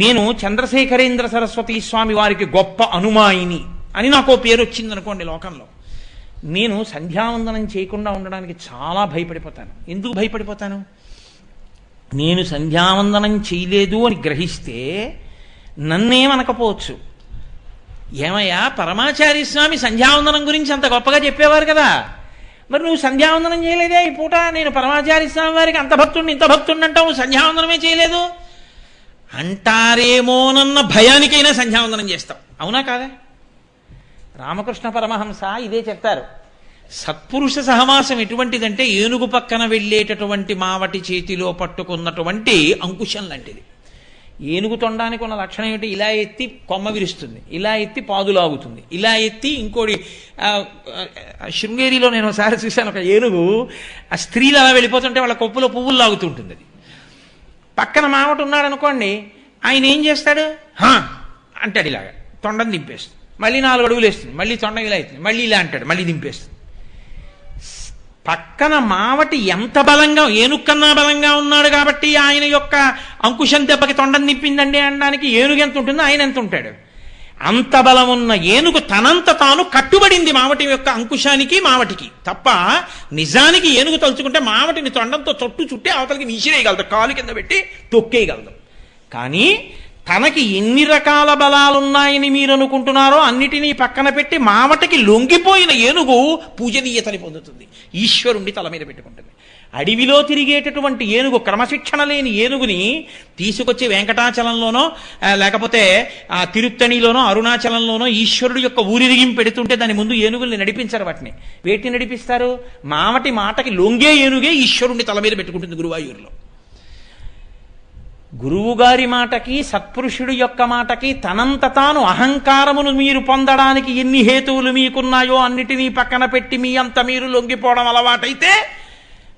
నేను చంద్రశేఖరేంద్ర సరస్వతి స్వామి వారికి గొప్ప అనుమాయిని అని నాకు పేరు వచ్చిందనుకోండి లోకంలో, నేను సంధ్యావందనం చేయకుండా ఉండడానికి చాలా భయపడిపోతాను. ఎందుకు భయపడిపోతాను? నేను సంధ్యావందనం చేయలేదు అని గ్రహిస్తే నన్నేమనకపోవచ్చు, ఏమయ్యా పరమాచార్య స్వామి సంధ్యావందనం గురించి అంత గొప్పగా చెప్పేవారు కదా, మరి నువ్వు సంధ్యావందనం చేయలేదే ఈ పూట, నేను పరమాచార్య స్వామి వారికి అంత భక్తుడిని ఇంత భక్తుడిని అంటావు, సంధ్యావందనమే చేయలేదు అంటారేమోనన్న భయానికైనా సంధ్యావందనం చేస్తావు. అవునా కాదా? రామకృష్ణ పరమహంస ఇదే చెప్తారు. సత్పురుష సహవాసం ఎటువంటిదంటే ఏనుగు పక్కన వెళ్ళేటటువంటి మావటి చేతిలో పట్టుకున్నటువంటి అంకుశం లాంటిది. ఏనుగు తొండానికి ఉన్న లక్షణం ఏమిటి? ఇలా ఎత్తి కొమ్మ విరుస్తుంది, ఇలా ఎత్తి పాదులాగుతుంది, ఇలా ఎత్తి ఇంకోటి. శృంగేరిలో నేను ఒకసారి చూశాను, ఒక ఏనుగు ఆ స్త్రీలు అలా వెళ్ళిపోతుంటే వాళ్ళ కొప్పులో పువ్వులు లాగుతుంటుంది. అది పక్కన మావటి ఉన్నాడు అనుకోండి, ఆయన ఏం చేస్తాడు? అంటాడు, ఇలాగా తొండం దింపేస్తుంది, మళ్ళీ 4 అడుగులు వేస్తుంది, మళ్ళీ తొండం ఇలా అవుతుంది, మళ్ళీ ఇలా అంటాడు, మళ్ళీ దింపేస్తుంది. పక్కన మావటి ఎంత బలంగా, ఏనుగు కన్నా బలంగా ఉన్నాడు కాబట్టి ఆయన యొక్క అంకుశం దెబ్బకి తొండం నిప్పిందండి అనడానికి ఏనుగు ఎంత ఉంటుందో ఆయన ఎంత ఉంటాడు. అంత బలం ఉన్న ఏనుగు తనంత తాను కట్టుబడింది మావటి యొక్క అంకుశానికి, మావటికి తప్ప. నిజానికి ఏనుగు తలుచుకుంటే మావటిని తొండంతో చుట్టి అవతలికి విసిరేయగలదు, కాలు కింద పెట్టి తొక్కేయగలదు. కానీ తనకి ఎన్ని రకాల బలాలున్నాయని మీరు అనుకుంటున్నారో అన్నిటినీ పక్కన పెట్టి మావటికి లొంగిపోయిన ఏనుగు పూజనీయతని పొందుతుంది, ఈశ్వరుణ్ణి తల మీద పెట్టుకుంటుంది. అడవిలో తిరిగేటటువంటి ఏనుగు, క్రమశిక్షణ లేని ఏనుగుని తీసుకొచ్చి వెంకటాచలంలోనో లేకపోతే తిరుత్తణిలోనో అరుణాచలంలోనో ఈశ్వరుడు యొక్క ఊరిరిగిం పెడుతుంటే దాని ముందు ఏనుగుల్ని నడిపించరు. వేటిని నడిపిస్తారు? మావటి మాటకి లొంగే ఏనుగే ఈశ్వరుణ్ణి తల మీద పెట్టుకుంటుంది గురువాయూరులో. గురువుగారి మాటకి, సత్పురుషుడు యొక్క మాటకి తనంత తాను అహంకారమును మీరు పొందడానికి ఎన్ని హేతువులు మీకున్నాయో అన్నిటినీ పక్కన పెట్టి మీ అంత మీరు లొంగిపోవడం అలవాటైతే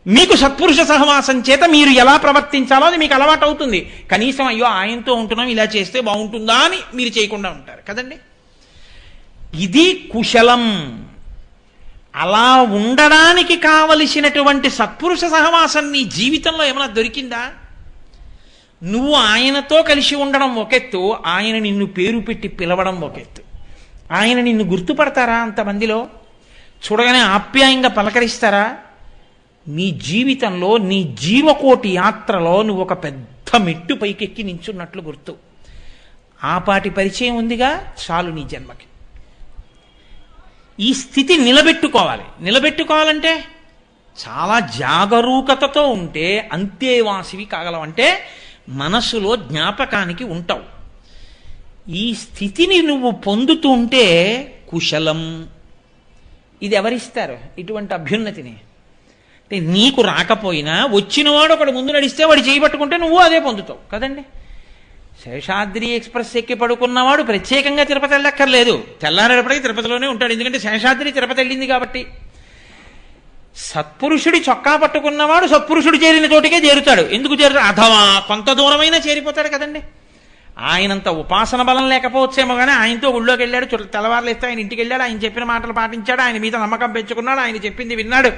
మీకు సత్పురుష సహవాసం చేత మీరు ఎలా ప్రవర్తించాలో అది మీకు అలవాటు అవుతుంది. కనీసం అయ్యో ఆయనతో ఉంటున్నాం, ఇలా చేస్తే బాగుంటుందా అని మీరు చేయకుండా ఉంటారు కదండి. ఇది కుశలం. అలా ఉండడానికి కావలసినటువంటి సత్పురుష సహవాసం నీ జీవితంలో ఏమైనా దొరికిందా? నువ్వు ఆయనతో కలిసి ఉండడం ఒకెత్తు, ఆయన నిన్ను పేరు పెట్టి పిలవడం ఒకెత్తు. ఆయన నిన్ను గుర్తుపడతారా? అంతమందిలో చూడగానే ఆప్యాయంగా పలకరిస్తారా? నీ జీవితంలో, నీ జీవకోటి యాత్రలో నువ్వు ఒక పెద్ద మెట్టు పైకెక్కి నించున్నట్లు గుర్తు. ఆపాటి పరిచయం ఉందిగా, చాలు నీ జన్మకి. ఈ స్థితి నిలబెట్టుకోవాలంటే చాలా జాగరూకతతో ఉంటే అంతేవాసివి కాగలవంటే మనసులో జ్ఞాపకానికి ఉంటావు. ఈ స్థితిని నువ్వు పొందుతుంటే కుశలం. ఇది ఎవరిస్తారు ఇటువంటి అభ్యున్నతిని? అంటే నీకు రాకపోయినా వచ్చినవాడు ఒకడు ముందు నడిస్తే వాడు చేయబట్టుకుంటే నువ్వు అదే పొందుతావు కదండి. శేషాద్రి ఎక్స్ప్రెస్ ఎక్కి పడుకున్నవాడు ప్రత్యేకంగా తిరుపతి వెళ్ళక్కర్లేదు, తెల్లారేపటికి తిరుపతిలోనే ఉంటాడు. ఎందుకంటే శేషాద్రి తిరుపతి వెళ్ళింది కాబట్టి. సత్పురుషుడి చొక్కా పట్టుకున్నవాడు సత్పురుషుడు చేరిన చోటికే చేరుతాడు. ఎందుకు చేరుతాడు? అథవా కొంత దూరమైనా చేరిపోతాడు కదండి. ఆయనంత ఉపాసన బలం లేకపోవచ్చేమో కానీ ఆయనతో గుళ్ళోకి వెళ్ళాడు, తెల్లవారులు ఇస్తే ఆయన ఇంటికి వెళ్ళాడు, ఆయన చెప్పిన మాటలు పాటించాడు, ఆయన మీద నమ్మకం పెంచుకున్నాడు, ఆయన చెప్పింది విన్నాడు,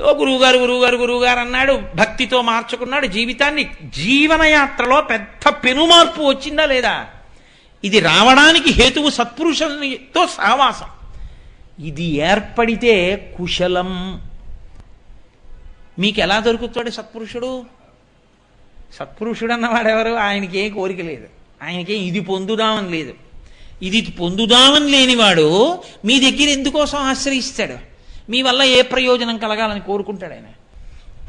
ఓ గురువుగారు గురువుగారు గురువుగారు అన్నాడు, భక్తితో మార్చుకున్నాడు జీవితాన్ని. జీవనయాత్రలో పెద్ద పెనుమార్పు వచ్చిందా లేదా? ఇది రావడానికి హేతువు సత్పురుషులతో సహవాసం. ఇది ఏర్పడితే కుశలం. మీకు ఎలా దొరుకుతాడు సత్పురుషుడు? సత్పురుషుడు అన్నవాడెవరు? ఆయనకేం కోరిక లేదు, ఆయనకేం ఇది పొందుదామని లేదు. ఇది పొందుదామని లేనివాడు మీ దగ్గర ఎందుకోసం ఆశ్రయిస్తాడు? మీ వల్ల ఏ ప్రయోజనం కలగాలని కోరుకుంటాడు ఆయన?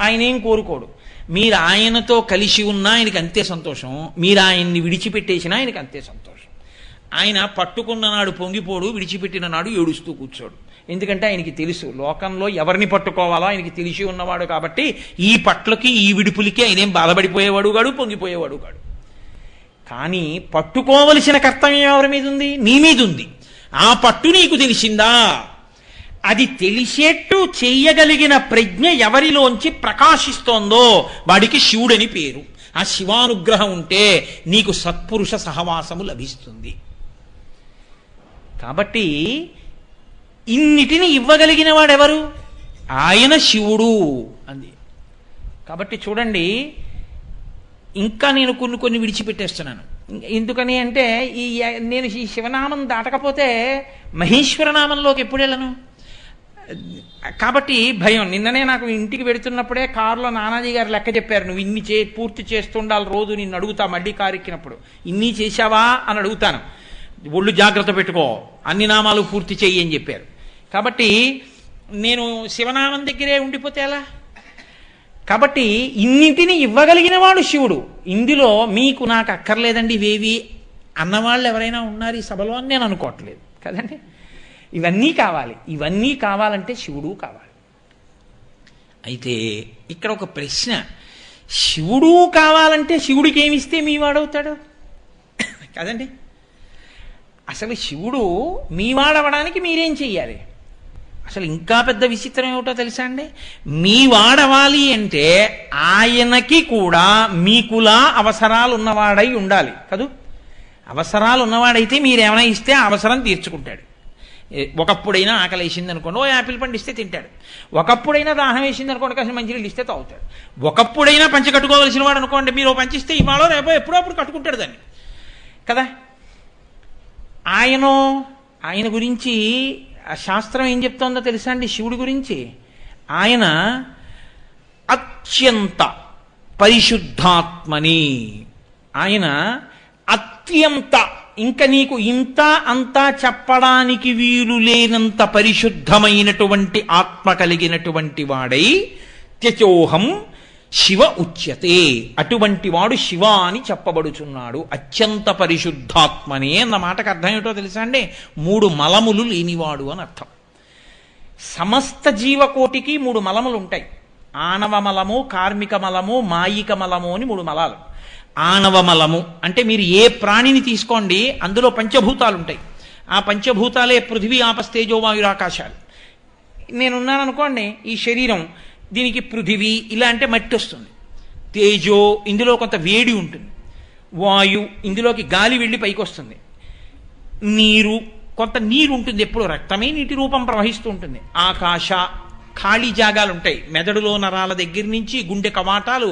ఆయన ఏం కోరుకోడు. మీరు ఆయనతో కలిసి ఉన్నా ఆయనకి అంతే సంతోషం, మీరు ఆయన్ని విడిచిపెట్టేసినా ఆయనకి అంతే సంతోషం. ఆయన పట్టుకున్న నాడు పొంగిపోడు, విడిచిపెట్టిన నాడు ఏడుస్తూ కూర్చోడు. ఎందుకంటే ఆయనకి తెలుసు లోకంలో ఎవరిని పట్టుకోవాలో ఆయనకి తెలిసి ఉన్నవాడు కాబట్టి ఈ పట్లకి ఈ విడుపులకి ఆయనేం బాధపడిపోయేవాడు కాడు, పొంగిపోయేవాడు కాడు. కానీ పట్టుకోవలసిన కర్తవ్యం ఎవరి మీద ఉంది? నీ మీద ఉంది. ఆ పట్టు నీకు తెలిసిందా? అది తెలిసేట్టు చెయ్యగలిగిన ప్రజ్ఞ ఎవరిలోంచి ప్రకాశిస్తోందో వాడికి శివుడని పేరు. ఆ శివానుగ్రహం ఉంటే నీకు సత్పురుష సహవాసము లభిస్తుంది. కాబట్టి ఇన్నిటిని ఇవ్వగలిగిన వాడెవరు? ఆయన శివుడు అంది. కాబట్టి చూడండి, ఇంకా నేను కొన్ని విడిచిపెట్టేస్తున్నాను. ఎందుకని అంటే నేను ఈ శివనామం దాటకపోతే మహేశ్వరనామంలోకి ఎప్పుడు వెళ్ళను? కాబట్టి భయం. నిన్ననే నాకు ఇంటికి వెడుతున్నప్పుడే కారులో నానాజీ గారు లెక్క చెప్పారు, నువ్వు ఇన్ని పూర్తి చేస్తుండాలి రోజు. నిన్ను అడుగుతా మళ్ళీ కారు ఎక్కినప్పుడు, ఇన్ని చేశావా అని అడుగుతాను. ఒళ్ళు జాగ్రత్త పెట్టుకో, అన్ని నామాలు పూర్తి చెయ్యి అని చెప్పారు. కాబట్టి నేను శివనామం దగ్గరే ఉండిపోతే ఎలా? కాబట్టి ఇన్నింటిని ఇవ్వగలిగిన వాడు శివుడు. ఇందులో మీకు నాకు అక్కర్లేదండి ఇవేవి అన్నవాళ్ళు ఎవరైనా ఉన్నారు ఈ సభలో అని నేను అనుకోవట్లేదు కదండి. ఇవన్నీ కావాలి. ఇవన్నీ కావాలంటే శివుడు కావాలి. అయితే ఇక్కడ ఒక ప్రశ్న, శివుడు కావాలంటే శివుడికి ఏమిస్తే మీ వాడవుతాడు కదండి. అసలు శివుడు మీ వాడవడానికి మీరేం చెయ్యాలి? అసలు ఇంకా పెద్ద విచిత్రం ఏమిటో తెలుసా అండి? మీ వాడవాలి అంటే ఆయనకి కూడా మీకులా అవసరాలు ఉన్నవాడై ఉండాలి కదూ. అవసరాలు ఉన్నవాడైతే మీరేమైనా ఇస్తే ఆ అవసరం తీర్చుకుంటాడు. ఒకప్పుడైనా ఆకలి వేసింది అనుకోండి, ఓ యాపిల్ పండు ఇస్తే తింటాడు. ఒకప్పుడైనా దాహం వేసింది అనుకోండి, కాసిన మంచినీళ్ళు ఇస్తే తాగుతాడు. ఒకప్పుడైనా పంచి కట్టుకోవలసిన వాడు అనుకోండి, మీరు పంచిస్తే ఇవాళ రేపో ఎప్పుడో అప్పుడు కట్టుకుంటాడు దాన్ని కదా. ఆయన గురించి శాస్త్రం ఏం చెప్తోందో తెలుసా అండి? శివుడి గురించి ఆయన అత్యంత పరిశుద్ధాత్మని. ఆయన అత్యంత, ఇంకా నీకు ఇంత అంతా చెప్పడానికి వీలు లేనంత పరిశుద్ధమైనటువంటి ఆత్మ కలిగినటువంటి వాడై త్యచోహం శివ ఉచ్యతే. అటువంటి వాడు శివ అని చెప్పబడుచున్నాడు. అత్యంత పరిశుద్ధాత్మనే అన్న మాటకు అర్థం ఏమిటో తెలుసా అండి? 3 మలములు లేనివాడు అని అర్థం. సమస్త జీవకోటికి 3 మలములు ఉంటాయి. ఆణవ మలము, కార్మిక మలము, మాయిక మలము అని 3 మలాలు. ఆణవ మలము అంటే మీరు ఏ ప్రాణిని తీసుకోండి, అందులో పంచభూతాలు ఉంటాయి. ఆ పంచభూతాలే పృథివీ, ఆపస్తేజో, వాయురాకాశాలు. నేనున్నాను అనుకోండి, ఈ శరీరం, దీనికి పృథివీ ఇలా అంటే మట్టి వస్తుంది. తేజో, ఇందులో కొంత వేడి ఉంటుంది. వాయు, ఇందులోకి గాలి వెళ్ళి పైకి వస్తుంది. నీరు, కొంత నీరు ఉంటుంది, ఎప్పుడు రక్తమే నీటి రూపం ప్రవహిస్తూ ఉంటుంది. ఆకాశ, ఖాళీ జాగాలు ఉంటాయి. మెదడులో నరాల దగ్గర నుంచి గుండె కవాటాలు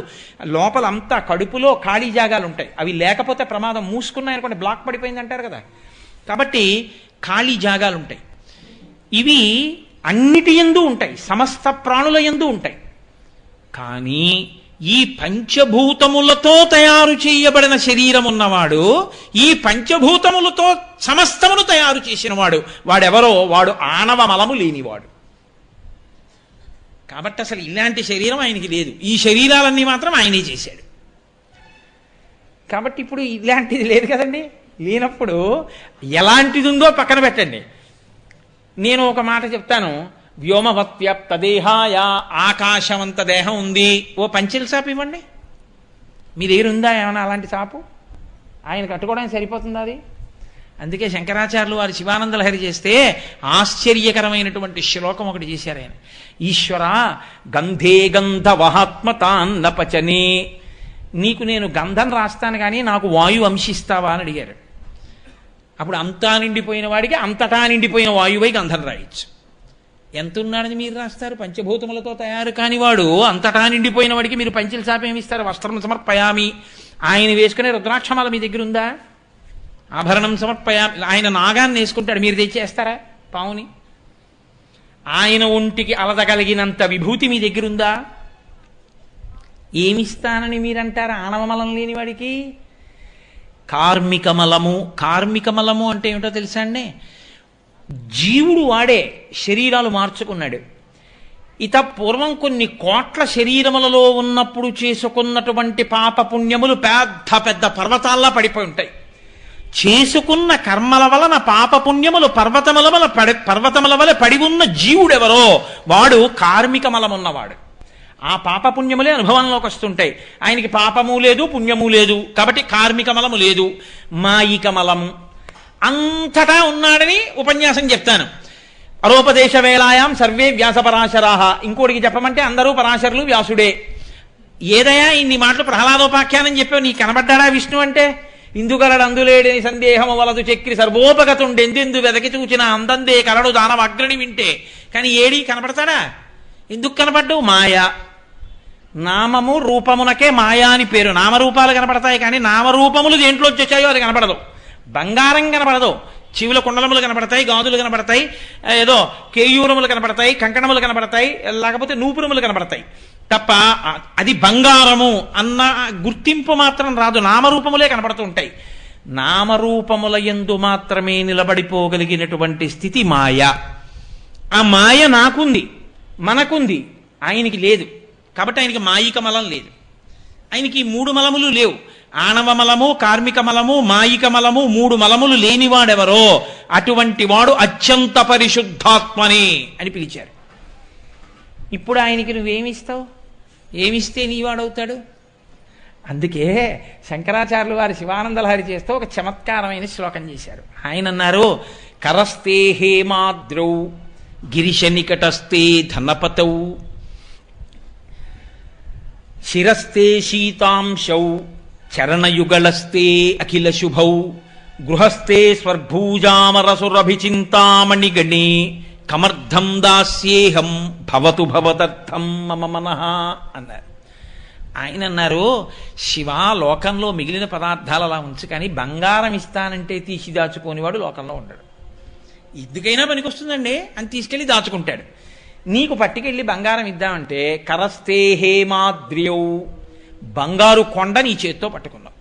లోపలంతా కడుపులో ఖాళీ జాగాలు ఉంటాయి. అవి లేకపోతే ప్రమాదం. మూసుకున్నాయనుకోండి బ్లాక్ పడిపోయింది అంటారు కదా. కాబట్టి ఖాళీ జాగాలు ఉంటాయి. ఇవి అన్నిటి యందు ఉంటాయి, సమస్త ప్రాణుల యందు ఉంటాయి. కానీ ఈ పంచభూతములతో తయారు చేయబడిన శరీరం ఉన్నవాడు, ఈ పంచభూతములతో సమస్తమును తయారు చేసినవాడు, వాడెవరో వాడు ఆణవ మలము లేనివాడు. కాబట్టి అసలు ఇలాంటి శరీరం ఆయనకి లేదు. ఈ శరీరాలన్నీ మాత్రం ఆయనే చేశాడు. కాబట్టి ఇప్పుడు ఇలాంటిది లేదు కదండి. లేనప్పుడు ఎలాంటిది ఉందో పక్కన పెట్టండి. నేను ఒక మాట చెప్తాను, వ్యోమవత్వ్యాప్త దేహాయ, ఆకాశమంత దేహం ఉంది. ఓ పంచెల చాపు ఇవ్వండి. మీ దగ్గర ఉందా ఏమన్నా అలాంటి చాపు? ఆయన కట్టుకోవడానికి సరిపోతుందా అది? అందుకే శంకరాచార్యులు వారు శివానంద లహరి చేస్తే ఆశ్చర్యకరమైనటువంటి శ్లోకం ఒకటి చేశారు ఆయన. ఈశ్వర గంధే గంధ వహాత్మతాన్న పచనే, నీకు నేను గంధం రాస్తాను కానీ నాకు వాయువు అంశిస్తావా అని అడిగారు. అప్పుడు అంతా నిండిపోయిన వాడికి అంతటా నిండిపోయిన వాయువై గంధం రాయొచ్చు. ఎంత ఉన్నాడని మీరు రాస్తారు? పంచభూతములతో తయారు కానివాడు అంతటా నిండిపోయిన వాడికి మీరు పంచెల చాప ఏమిస్తారు? వస్త్రం సమర్పయామి. ఆయన వేసుకునే రుద్రాక్షమాల మీ దగ్గర ఉందా? ఆభరణం సమర్పయామి. ఆయన నాగాన్ని వేసుకుంటాడు, మీరు తెచ్చేస్తారా పావుని? ఆయన ఒంటికి అలదగలిగినంత విభూతి మీ దగ్గర ఉందా? ఏమిస్తానని మీరంటారు ఆణవమలం లేని వాడికి? కార్మికమలము. కార్మికమలము అంటే ఏమిటో తెలుసా అండి? జీవుడు వాడే శరీరాలు మార్చుకున్నాడు. ఇత పూర్వం కొన్ని కోట్ల శరీరములలో ఉన్నప్పుడు చేసుకున్నటువంటి పాప పుణ్యములు పెద్ద పెద్ద పర్వతాల్లా పడిపోయి ఉంటాయి. చేసుకున్న కర్మల వలన పాప పుణ్యములు పర్వతముల వలె పడి ఉన్న జీవుడెవరో వాడు కార్మికమలమున్నవాడు. ఆ పాపపుణ్యములే అనుభవంలోకి వస్తుంటాయి. ఆయనకి పాపము లేదు, పుణ్యము లేదు, కాబట్టి కార్మికమలము లేదు. మాయికమలము అంతటా ఉన్నాడని ఉపన్యాసం చెప్తాను. అరోపదేశ వేళాయాం సర్వే వ్యాసపరాశరాహ. ఇంకోటికి చెప్పమంటే అందరూ పరాశరులు, వ్యాసుడే. ఏదయా ఇన్ని మాటలు ప్రహ్లాదోపాఖ్యానం చెప్పావు, నీకు కనబడ్డాడా విష్ణు అంటే? ఇందుగలడు అందులేడని సందేహము వలదు చక్రి సర్వోపగతుండెందెందు వెదకి చూచిన అందందే కలడు దానవ అగ్రణి వింటే. కానీ ఏడి కనపడతాడా? ఎందుకు కనపడ్డు? మాయ. నామము రూపమునకే మాయా అని పేరు. నామరూపాలు కనపడతాయి కానీ నామరూపములు దేంట్లో వచ్చాయో అది కనపడదు. బంగారం కనపడదు, చెవుల కుండలములు కనపడతాయి, గాజులు కనపడతాయి, ఏదో కేయూరములు కనపడతాయి, కంకణములు కనపడతాయి, లేకపోతే నూపురములు కనపడతాయి తప్ప అది బంగారము అన్న గుర్తింపు మాత్రం రాదు. నామరూపములే కనపడుతూ ఉంటాయి. నామరూపముల యందు మాత్రమే నిలబడిపోగలిగినటువంటి స్థితి మాయ. ఆ మాయ నాకుంది, మనకుంది, ఆయనకి లేదు. కాబట్టి ఆయనకి మాయిక మలం లేదు. ఆయనకి ఈ మూడు మలములు లేవు. ఆణవ మలము, కార్మిక మలము, మాయిక మలము, మూడు మలములు లేనివాడెవరో అటువంటి వాడు అత్యంత పరిశుద్ధాత్మని అని పిలిచారు. ఇప్పుడు ఆయనకి నువ్వేమిస్తావు? ఏమిస్తే నీవాడవుతాడు? అందుకే శంకరాచార్యులు వారి శివానంద లహరి చేస్తూ ఒక చమత్కారమైన శ్లోకం చేశారు. ఆయన అన్నారు, కరస్తే హేమాద్రౌ గిరిశ నికటస్తే ధనపతౌ శిరస్తే శీతాంశౌ చరణయుగళస్తే అఖిల శుభౌ గృహస్థే స్వర్భూజామరసురభిచింతామణిగణే కమర్థం దాస్యేహం భవతు భవదర్థం మమ మనః అన్నారు. ఆయన అన్నారు, శివ లోకంలో మిగిలిన పదార్థాలు అలా ఉంచు, కానీ బంగారం ఇస్తానంటే తీసి దాచుకోనివాడు లోకంలో ఉండడు. ఎందుకైనా పనికొస్తుందండి అని తీసుకెళ్ళి దాచుకుంటాడు. నీకు పట్టుకెళ్ళి బంగారం ఇద్దామంటే కరస్తే హేమాద్రియౌ, బంగారు కొండ నీ చేత్తో పట్టుకున్నావు.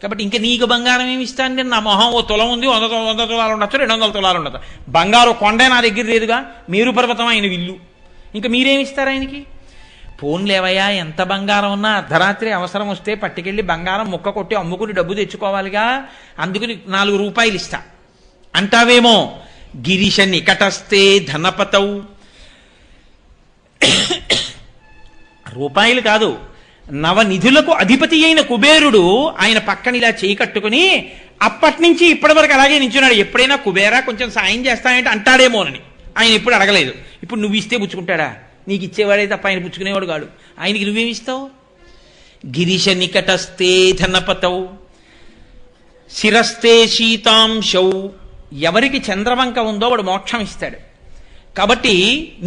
కాబట్టి ఇంకా నీకు బంగారం ఏమి ఇస్తాను? నా మొహం ఓ తులం ఉంది, 100 తులాలు ఉండొచ్చు, 200 తులాలు ఉండదు. బంగారు కొండే నా దగ్గర లేదుగా, మేరు పర్వతం ఆయన విల్లు. ఇంకా మీరేమి ఇస్తారు ఆయనకి? పోన్లేవయ్యా, ఎంత బంగారం ఉన్నా అర్ధరాత్రి అవసరం వస్తే పట్టుకెళ్ళి బంగారం ముక్క కొట్టి అమ్ముకుని డబ్బు తెచ్చుకోవాలిగా, అందుకని 4 రూపాయలు ఇస్తా అంటావేమో. గిరీశ నికటస్తే ధనపతౌ, రూపాయలు కాదు, నవనిధులకు అధిపతి అయిన కుబేరుడు ఆయన పక్కన ఇలా చేయి కట్టుకుని అప్పటి నుంచి ఇప్పటి వరకు అలాగే నించున్నాడు. ఎప్పుడైనా కుబేరా కొంచెం సాయం చేస్తానంటే అంటాడేమోనని ఆయన ఎప్పుడు అడగలేదు. ఇప్పుడు నువ్వు ఇస్తే పుచ్చుకుంటాడా? నీకు ఇచ్చేవాడే తప్ప ఆయన పుచ్చుకునేవాడు కాడు. ఆయనకి నువ్వేమిస్తావు? గిరీశ నికటస్తే ధనపతౌ శిరస్తే శీతాంశౌ, ఎవరికి చంద్రవంక ఉందో వాడు మోక్షం ఇస్తాడు. కాబట్టి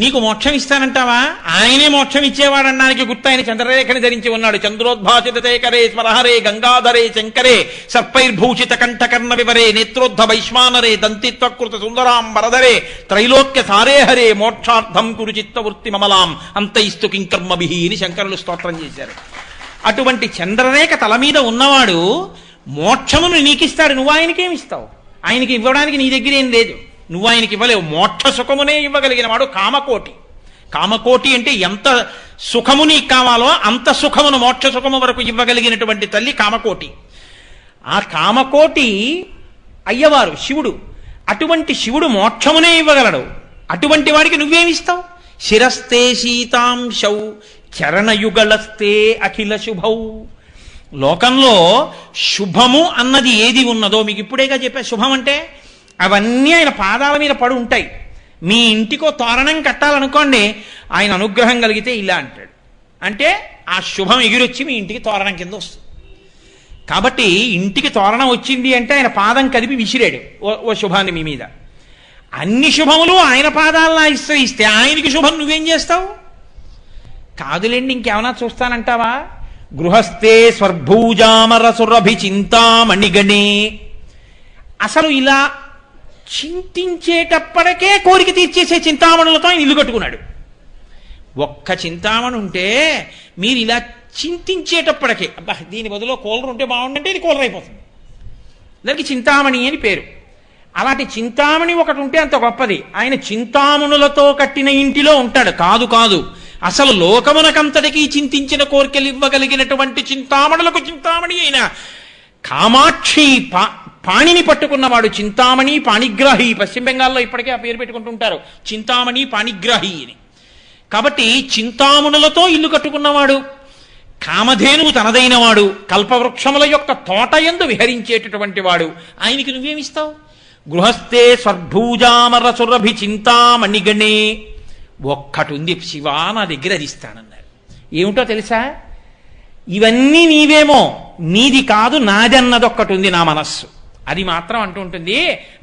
నీకు మోక్షం ఇస్తానంటావా? ఆయనే మోక్షం ఇచ్చేవాడన్నానికి గుర్తు ఆయన చంద్రరేఖని ధరించి ఉన్నాడు. చంద్రోద్భాసితేకరే స్మరహరే గంగాధరే శంకరే సర్పైర్భూషిత కంఠకర్ణ వివరే నేత్రోద్ధ వైశ్వానరే దంతిత్వకృత సుందరాం వరదరే త్రైలోక్య సారే హరే మోక్షార్థం కురు చిత్తవృత్తి మమలాం అంతైస్తు కింకర్మభిహి అని శంకరులు స్తోత్రం చేశారు. అటువంటి చంద్రరేఖ తల మీద ఉన్నవాడు మోక్షమును నీకిస్తాడు. నువ్వు ఆయనకేమిస్తావు? ఆయనకి ఇవ్వడానికి నీ దగ్గర ఏం లేదు, నువ్వు ఆయనకి ఇవ్వలేవు. మోక్ష సుఖమునే ఇవ్వగలిగిన వాడు కామకోటి. కామకోటి అంటే ఎంత సుఖము నీకు కావాలో అంత సుఖమును మోక్ష సుఖము వరకు ఇవ్వగలిగినటువంటి తల్లి కామకోటి. ఆ కామకోటి అయ్యవారు శివుడు. అటువంటి శివుడు మోక్షమునే ఇవ్వగలడు. అటువంటి వాడికి నువ్వేమిస్తావు? శిరస్తే శీతాంశౌ చరణయుగళస్తే అఖిల శుభౌ. లోకంలో శుభము అన్నది ఏది ఉన్నదో మీకు ఇప్పుడేగా చెప్పా. శుభం అంటే అవన్నీ ఆయన పాదాల మీద పడి ఉంటాయి. మీ ఇంటికో తోరణం కట్టాలనుకోండి, ఆయన అనుగ్రహం కలిగితే ఇలా అంటాడు, అంటే ఆ శుభం ఎగిరొచ్చి మీ ఇంటికి తోరణం కింద వస్తుంది. కాబట్టి ఇంటికి తోరణం వచ్చింది అంటే ఆయన పాదం కదిపి విసిరాడు ఓ శుభాన్ని మీ మీద. అన్ని శుభములు ఆయన పాదాలను ఆశ్రయిస్తే ఆయనకి శుభం నువ్వేం చేస్తావు? కాదులేండి, ఇంకేమన్నా చూస్తానంటావా? గృహస్థే స్వర్భూజామర సురభి చింతామణిగణే. అసలు ఇలా చింతించేటప్పటికే కోరిక తీర్చేసే చింతామణులతో ఆయన ఇల్లు కట్టుకున్నాడు. ఒక్క చింతామణి ఉంటే మీరు ఇలా చింతించేటప్పటికే అబ్బా దీని బదులు కూలర్ ఉంటే బాగుండంటే ఇది కూలర్ అయిపోతుంది. దానికి చింతామణి అని పేరు. అలాంటి చింతామణి ఒకటి ఉంటే అంత గొప్పది. ఆయన చింతామణులతో కట్టిన ఇంటిలో ఉంటాడు. కాదు కాదు, అసలు లోకమునకంతటికీ చింతించిన కోరికలు ఇవ్వగలిగినటువంటి చింతామణులకు చింతామణి అయిన కామాక్షి పాణిని పట్టుకున్నవాడు చింతామణి పాణిగ్రాహి. పశ్చిమ బెంగాల్లో ఇప్పటికే ఆ పేరు పెట్టుకుంటుంటారు, చింతామణి పాణిగ్రాహి అని. కాబట్టి చింతామణులతో ఇల్లు కట్టుకున్నవాడు, కామధేనువు తనదైన వాడు, కల్పవృక్షముల యొక్క తోటయందు విహరించేటటువంటి వాడు, ఆయనకి నువ్వేమిస్తావు? గృహస్థే స్వర్భూజామర సురభి చింతామణిగణే. ఒక్కటుంది శివా నా దగ్గర అది ఇస్తానన్నారు. ఏమిటో తెలుసా? ఇవన్నీ నీవేమో, నీది కాదు నాదన్నది ఒక్కటి ఉంది నా మనస్సు. అది మాత్రం అంటూ ఉంటుంది,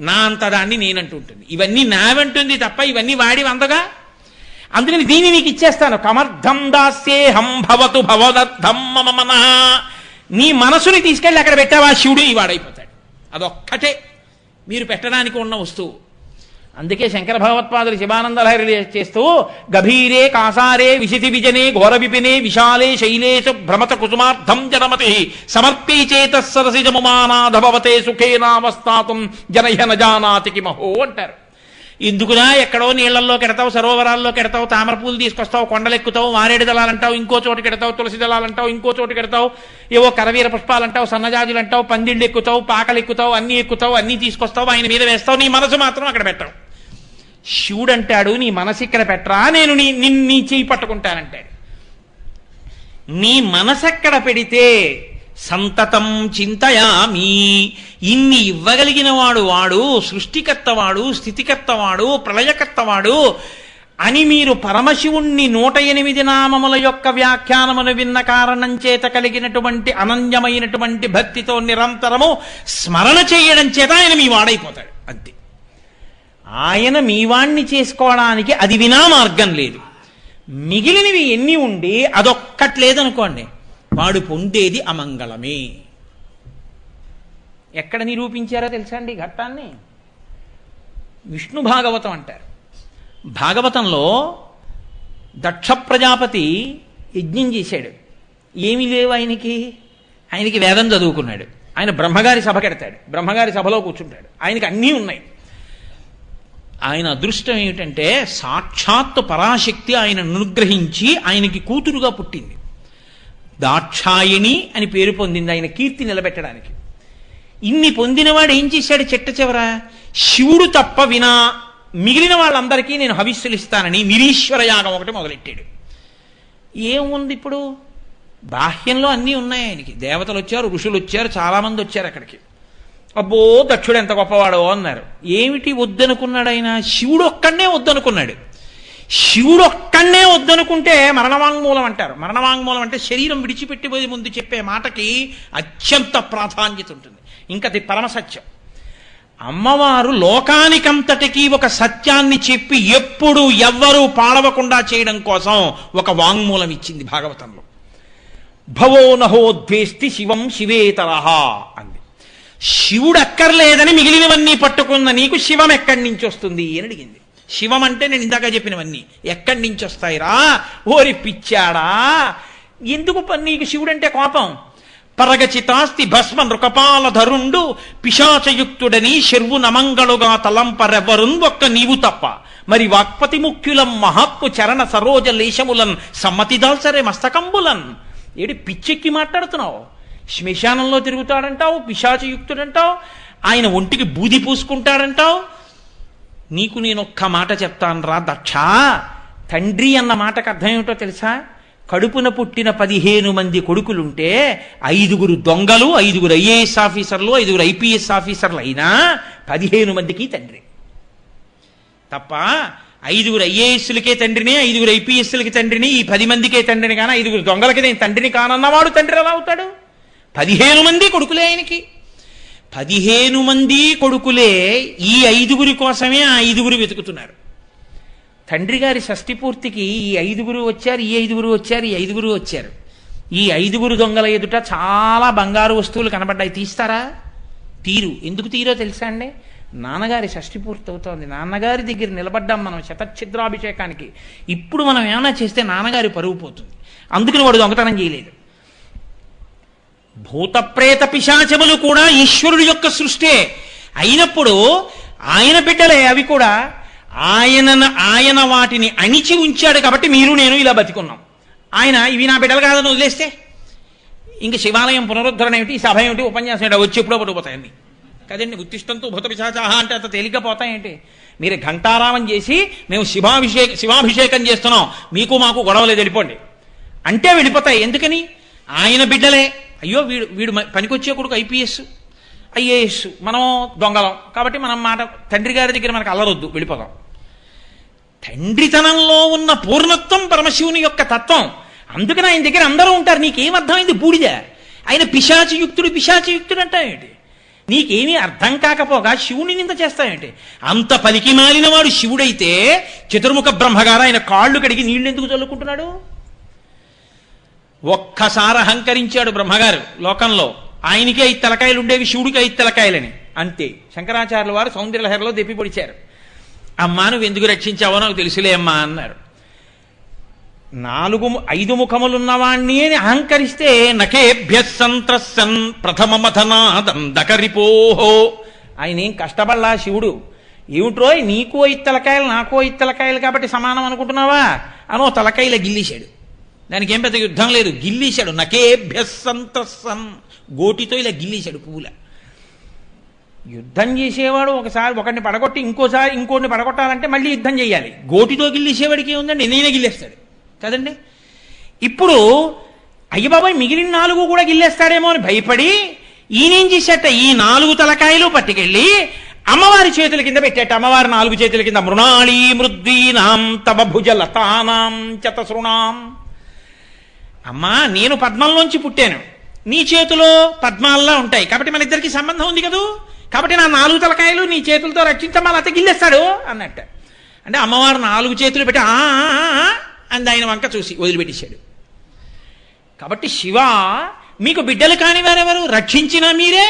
నా అంతదాన్ని నేనంటూ ఉంటుంది. ఇవన్నీ నావంటుంది తప్ప ఇవన్నీ వాడి వందగా. అందుకని దీన్ని నీకు ఇచ్చేస్తాను. కమర్థం దాస్యేహం భవతు భవదర్థం మమ మనః. నీ మనసుని తీసుకెళ్ళి అక్కడ పెట్టావా శివుడు ఈ వాడైపోతాడు. అదొక్కటే మీరు పెట్టడానికి ఉన్న వస్తువు. అందుకే శంకర భగవత్పాదులు శివానందలహరి చేస్తూ గభీరే కాసారే విశితి విజనే ఘోర విపినే విశాలే శైలేషు భ్రమత కుసుమార్థం జనమతి సమర్పీ చేత సరసిజముమానాధభవతే సుఖేనావస్థాతం జనహ్య నజానాతి కిమహో అంటారు. ఎందుకునా ఎక్కడో నీళ్లలో కెడతావు, సరోవరాల్లో కెడతావు, తామర పూలు తీసుకొస్తావు, కొండలెక్కుతావు, మారేడు దళాలంటావు, ఇంకో చోటు కెడతావు, తులసి దళాలంటావు, ఇంకో చోటు కెడతావు, ఏవో కరవీర పుష్పాలంటావు, సన్నజాజులు అంటావు, పందిళ్ళు ఎక్కుతావు, పాకలు ఎక్కుతావు, అన్నీ తీసుకొస్తావు, ఆయన మీద వేస్తావు, నీ మనసు మాత్రం అక్కడ పెట్టావు. శివుడు అంటాడు, నీ మనసు ఇక్కడ పెట్టరా, నేను నీ చేయి పట్టుకుంటానంటాడు. నీ మనసు ఎక్కడ పెడితే సంతతం చింతయామి. ఇన్ని ఇవ్వగలిగిన వాడు సృష్టికర్తవాడు, స్థితికర్తవాడు, ప్రళయకర్తవాడు అని మీరు పరమశివుణ్ణి 108 నామముల యొక్క వ్యాఖ్యానమును విన్న కారణం చేత కలిగినటువంటి అనన్యమైనటువంటి భక్తితో నిరంతరము స్మరణ చేయడం చేత ఆయన మీ వాడైపోతాడు. అంతే. ఆయన మీ వాణ్ణి చేసుకోవడానికి అది వినా మార్గం లేదు. మిగిలినవి ఎన్ని ఉండి అదొక్కట్లేదనుకోండి, వాడు పొందేది అమంగళమే. ఎక్కడ నిరూపించారో తెలుసా అండి ఘట్టాన్ని? విష్ణు భాగవతం అంటారు. భాగవతంలో దక్ష ప్రజాపతి యజ్ఞం చేశాడు. ఏమీ లేవు ఆయనకి వేదం చదువుకున్నాడు. ఆయన బ్రహ్మగారి సభ కెడతాడు, బ్రహ్మగారి సభలో కూర్చుంటాడు, ఆయనకి అన్నీ ఉన్నాయి. ఆయన అదృష్టం ఏమిటంటే సాక్షాత్తు పరాశక్తి ఆయన అనుగ్రహించి ఆయనకి కూతురుగా పుట్టింది. దాక్షాయణి అని పేరు పొందింది ఆయన కీర్తి నిలబెట్టడానికి. ఇన్ని పొందినవాడు ఏం చేశాడు? చిట్ట చివర శివుడు తప్ప వినా మిగిలిన వాళ్ళందరికీ నేను హవిస్సులు ఇస్తానని నిరీశ్వర యాగం ఒకటి మొదలెట్టాడు. ఏముంది ఇప్పుడు? బాహ్యంలో అన్నీ ఉన్నాయి ఆయనకి. దేవతలు వచ్చారు, ఋషులు వచ్చారు, చాలామంది వచ్చారు అక్కడికి. అబ్బో దక్షుడు ఎంత గొప్పవాడో అన్నారు. ఏమిటి వద్దనుకున్నాడు ఆయన? శివుడు ఒక్కడే వద్దనుకున్నాడు. శివుడు ఒక్కడే వద్దనుకుంటే మరణవాంగ్మూలం అంటారు. మరణవాంగ్మూలం అంటే శరీరం విడిచిపెట్టిపోయే ముందు చెప్పే మాటకి అత్యంత ప్రాధాన్యత ఉంటుంది. ఇంకది పరమసత్యం. అమ్మవారు లోకానికంతటికీ ఒక సత్యాన్ని చెప్పి ఎప్పుడు ఎవ్వరూ పాడవకుండా చేయడం కోసం ఒక వాంగ్మూలం ఇచ్చింది భాగవతంలో. భవో నహోద్వేష్టి శివం శివేతరహ అంది. శివుడు అక్కర్లేదని మిగిలినవన్నీ పట్టుకున్న నీకు శివం ఎక్కడి నుంచి వస్తుంది అని అడిగింది. శివం అంటే నేను ఇందాక చెప్పినవన్నీ ఎక్కడి నుంచి వస్తాయిరా? ఓరి పిచ్చాడా, ఎందుకు నీకు శివుడంటే కోపం? పరగచితాస్తి భస్మ నృకపాల ధరుండు పిశాచయుక్తుడని శర్వు నమంగళుగా తలంపరెవ్వరున్ ఒక్క నీవు తప్ప మరి వాక్పతి ముఖ్యులం మహాత్ము చరణ సరోజ లేశములన్ సమ్మతిదాల్సరే మస్తకంబులన్. ఏడి పిచ్చెక్కి మాట్లాడుతున్నావు? శ్మశానంలో తిరుగుతాడంటావు, పిశాచయుక్తుడంటావు, ఆయన ఒంటికి బూది పూసుకుంటాడంటావు. నీకు నేను ఒక్క మాట చెప్తాను రా దక్ష. తండ్రి అన్న మాటకు అర్థం ఏమిటో తెలుసా? కడుపున పుట్టిన 15 మంది కొడుకులుంటే 5 దొంగలు, 5 ఐఏఎస్ ఆఫీసర్లు, 5 ఐపీఎస్ ఆఫీసర్లు అయినా 15 మందికి తండ్రి తప్ప 5 ఐఏఎస్లకే తండ్రిని, 5 ఐపీఎస్లకి తండ్రిని, ఈ 10 మందికే తండ్రిని కానీ 5 దొంగలకి నేను తండ్రిని కానన్నవాడు తండ్రి ఎలా అవుతాడు? 15 మంది కొడుకులే ఆయనకి. 15 మంది కొడుకులే ఈ 5 కోసమే ఆ 5 వెతుకుతున్నారు. తండ్రి గారి షష్ఠి పూర్తికి ఈ 5 వచ్చారు, ఈ 5 వచ్చారు, ఈ 5 వచ్చారు. ఈ 5 దొంగల ఎదుట చాలా బంగారు వస్తువులు కనబడ్డాయి. తీస్తారా? తీరు. ఎందుకు తీరో తెలుసా అండి? నాన్నగారి షష్ఠి పూర్తి అవుతోంది. నాన్నగారి దగ్గర నిలబడ్డాం మనం శతఛిద్రాభిషేకానికి. ఇప్పుడు మనం ఏమైనా చేస్తే నాన్నగారి పరువు పోతుంది. అందుకని వాడు దొంగతనం చేయలేదు. భూతప్రేత పిశాచములు కూడా ఈశ్వరుడు యొక్క సృష్టే అయినప్పుడు ఆయన బిడ్డలే అవి కూడా. ఆయన వాటిని అణిచి ఉంచాడు కాబట్టి మీరు నేను ఇలా బతికున్నాం. ఆయన ఇవి నా బిడ్డలు కాదని వదిలేస్తే ఇంక శివాలయం పునరుద్ధరణ ఏమిటి, సభ ఏమిటి, ఉపన్యాసం ఏమిటి, వచ్చి ఎప్పుడో పడిపోతాయండి కదండి. ఉత్తిష్టంతో భూత పిశాచాహ అంటే అంత తేలిగ్గా పోతాయేంటి? మీరు ఘంటారామం చేసి మేము శివాభిషేకం చేస్తున్నాం, మీకు మాకు గొడవలేదు వెళ్ళిపోండి అంటే వెళ్ళిపోతాయి. ఎందుకని? ఆయన బిడ్డలే. అయ్యో వీడు పనికొచ్చే కొడుకు ఐపీఎస్ ఐఏఎస్, మనం దొంగలం కాబట్టి మనం మాట తండ్రి గారి దగ్గర మనకు అల్లరొద్దు, వెళ్ళిపోదాం. తండ్రితనంలో ఉన్న పూర్ణత్వం పరమశివుని యొక్క తత్వం. అందుకని ఆయన దగ్గర అందరూ ఉంటారు. నీకేమర్థమైంది? బూడిద. ఆయన పిశాచయుక్తుడు అంటావేంటి? నీకేమీ అర్థం కాకపోగా శివుని నింద చేస్తావేంటి? అంత పలికి మాలిన వాడు శివుడైతే చతుర్ముఖ బ్రహ్మగారు ఆయన కాళ్ళు కడిగి నీళ్లు ఎందుకు చల్లుకుంటున్నాడు? ఒక్కసారి అహంకరించాడు బ్రహ్మగారు లోకంలో. ఆయనకి 5 తలకాయలు ఉండేవి, శివుడికి 5 తలకాయలని అంతే. శంకరాచార్యుల వారు సౌందర్యలహరిలో దెప్పి పొడిచారు. అమ్మా నువ్వు ఎందుకు రక్షించావో నాకు తెలుసులే అమ్మా అన్నారు. 5 ముఖములున్నవాణ్ణి అని అహంకరిస్తే నకేభ్య సంత్రసన్ ప్రథమమథనాదం దకరిపోహో. ఆయన ఏం కష్టపడలా శివుడు. ఏమిట్రోయ్ నీకు 5 తలకాయలు నాకు 5 తలకాయలు కాబట్టి సమానం అనుకుంటున్నావా అనో తలకాయల గిల్లీశాడు. దానికి ఏం పెద్ద యుద్ధం లేదు, గిల్లీశాడు. నకేభ్య సంత్రసన్ గోటితో ఇలా గిల్లీశాడు పువ్వుల. యుద్ధం చేసేవాడు ఒకసారి ఒకరిని పడగొట్టి ఇంకోసారి ఇంకోటిని పడగొట్టాలంటే మళ్ళీ యుద్ధం చేయాలి. గోటితో గిల్లేసేవాడికి ఏముందండి, నేనే గిల్లేస్తాడు కదండి. ఇప్పుడు అయ్యబాబాయ్ మిగిలిన 4 కూడా గిల్లేస్తాడేమో అని భయపడి ఈయనేం చేశాట, ఈ 4 తలకాయలు పట్టుకెళ్ళి అమ్మవారి చేతుల కింద పెట్టాట. అమ్మవారి 4 చేతుల కింద మృణాళీ మృద్వీనాం తవ భుజ లతానాం చతసృణాం. అమ్మా నేను పద్మంలోంచి పుట్టాను, నీ చేతిలో పద్మాల్లా ఉంటాయి కాబట్టి మన ఇద్దరికి సంబంధం ఉంది కదూ, కాబట్టి నా 4 తలకాయలు నీ చేతులతో రక్షించమ్మా లేకపోతే గిల్లేస్తాడు అన్నట్ట. అంటే అమ్మవారు 4 చేతులు పెట్టి అంది ఆయన వంక చూసి వదిలిపెట్టేశాడు. కాబట్టి శివ మీకు బిడ్డలు కాని వారెవరు? రక్షించినా మీరే,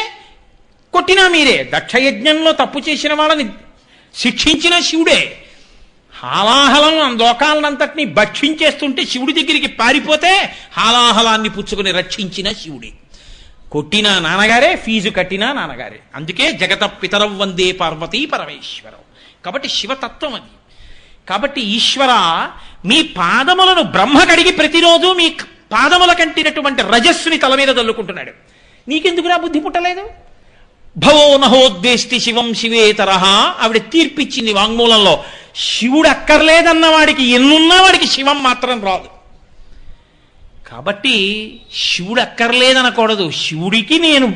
కొట్టినా మీరే. దక్షయజ్ఞంలో తప్పు చేసిన వాళ్ళని శిక్షించిన శివుడే. హాలాహలం లోకాలనంతటినీ భక్షించేస్తుంటే శివుడి దగ్గరికి పారిపోతే హాలాహలాన్ని పుచ్చుకుని రక్షించిన శివుడే. కొట్టిన నాన్నగారే, ఫీజు కట్టిన నాన్నగారే. అందుకే జగత పితరవ్ వందే పార్వతీ పరమేశ్వరం. కాబట్టి శివతత్వం అది. కాబట్టి ఈశ్వర మీ పాదములను బ్రహ్మ కడిగి ప్రతిరోజు మీ పాదముల కంటినటువంటి రజస్సుని తల మీద చల్లుకుంటున్నాడు. నీకెందుకురా బుద్ధి పుట్టలేదు? భవో నహోద్వేష్టి శివం శివేతరహ ఆవిడ తీర్పిచ్చింది వాంగ్మూలంలో. శివుడు అక్కర్లేదన్న వాడికి ఎన్నున్నా వాడికి శివం మాత్రం రాదు. కాబట్టి శివుడు అక్కర్లేదనకూడదు, శివుడికి నేను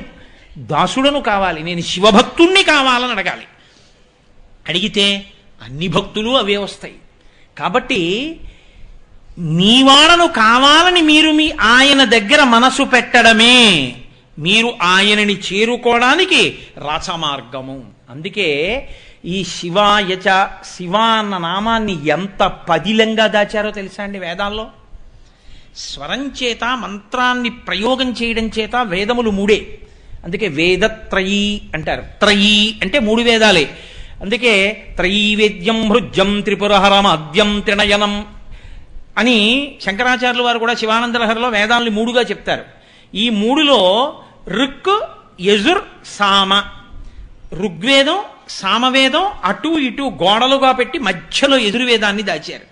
దాసుడను కావాలి, నేను శివభక్తుణ్ణి కావాలని అడగాలి. అడిగితే అన్ని భక్తులు అవే వస్తాయి. కాబట్టి నీవాడను కావాలని మీరు మీ ఆయన దగ్గర మనసు పెట్టడమే మీరు ఆయనని చేరుకోవడానికి రాచమార్గము. అందుకే ఈ శివాయచ శివ అన్న నామాన్ని ఎంత పదిలంగా దాచారో తెలుసా అండి వేదాల్లో. స్వరం చేత మంత్రాన్ని ప్రయోగం చేయడం చేత వేదములు 3. అందుకే వేదత్రయీ అంటారు. త్రయీ అంటే 3 వేదాలే. అందుకే త్రైవేద్యం హృజ్యం త్రిపురహరమాద్యం త్రినయనం అని శంకరాచార్యుల వారు కూడా శివానందలహరిలో వేదాలని 3గా చెప్తారు. ఈ 3లో ఋక్ యజుర్ సామ, ఋగ్వేదం సామవేదం అటు ఇటు గోడలుగా పెట్టి మధ్యలో యజుర్వేదాన్ని దాచారు.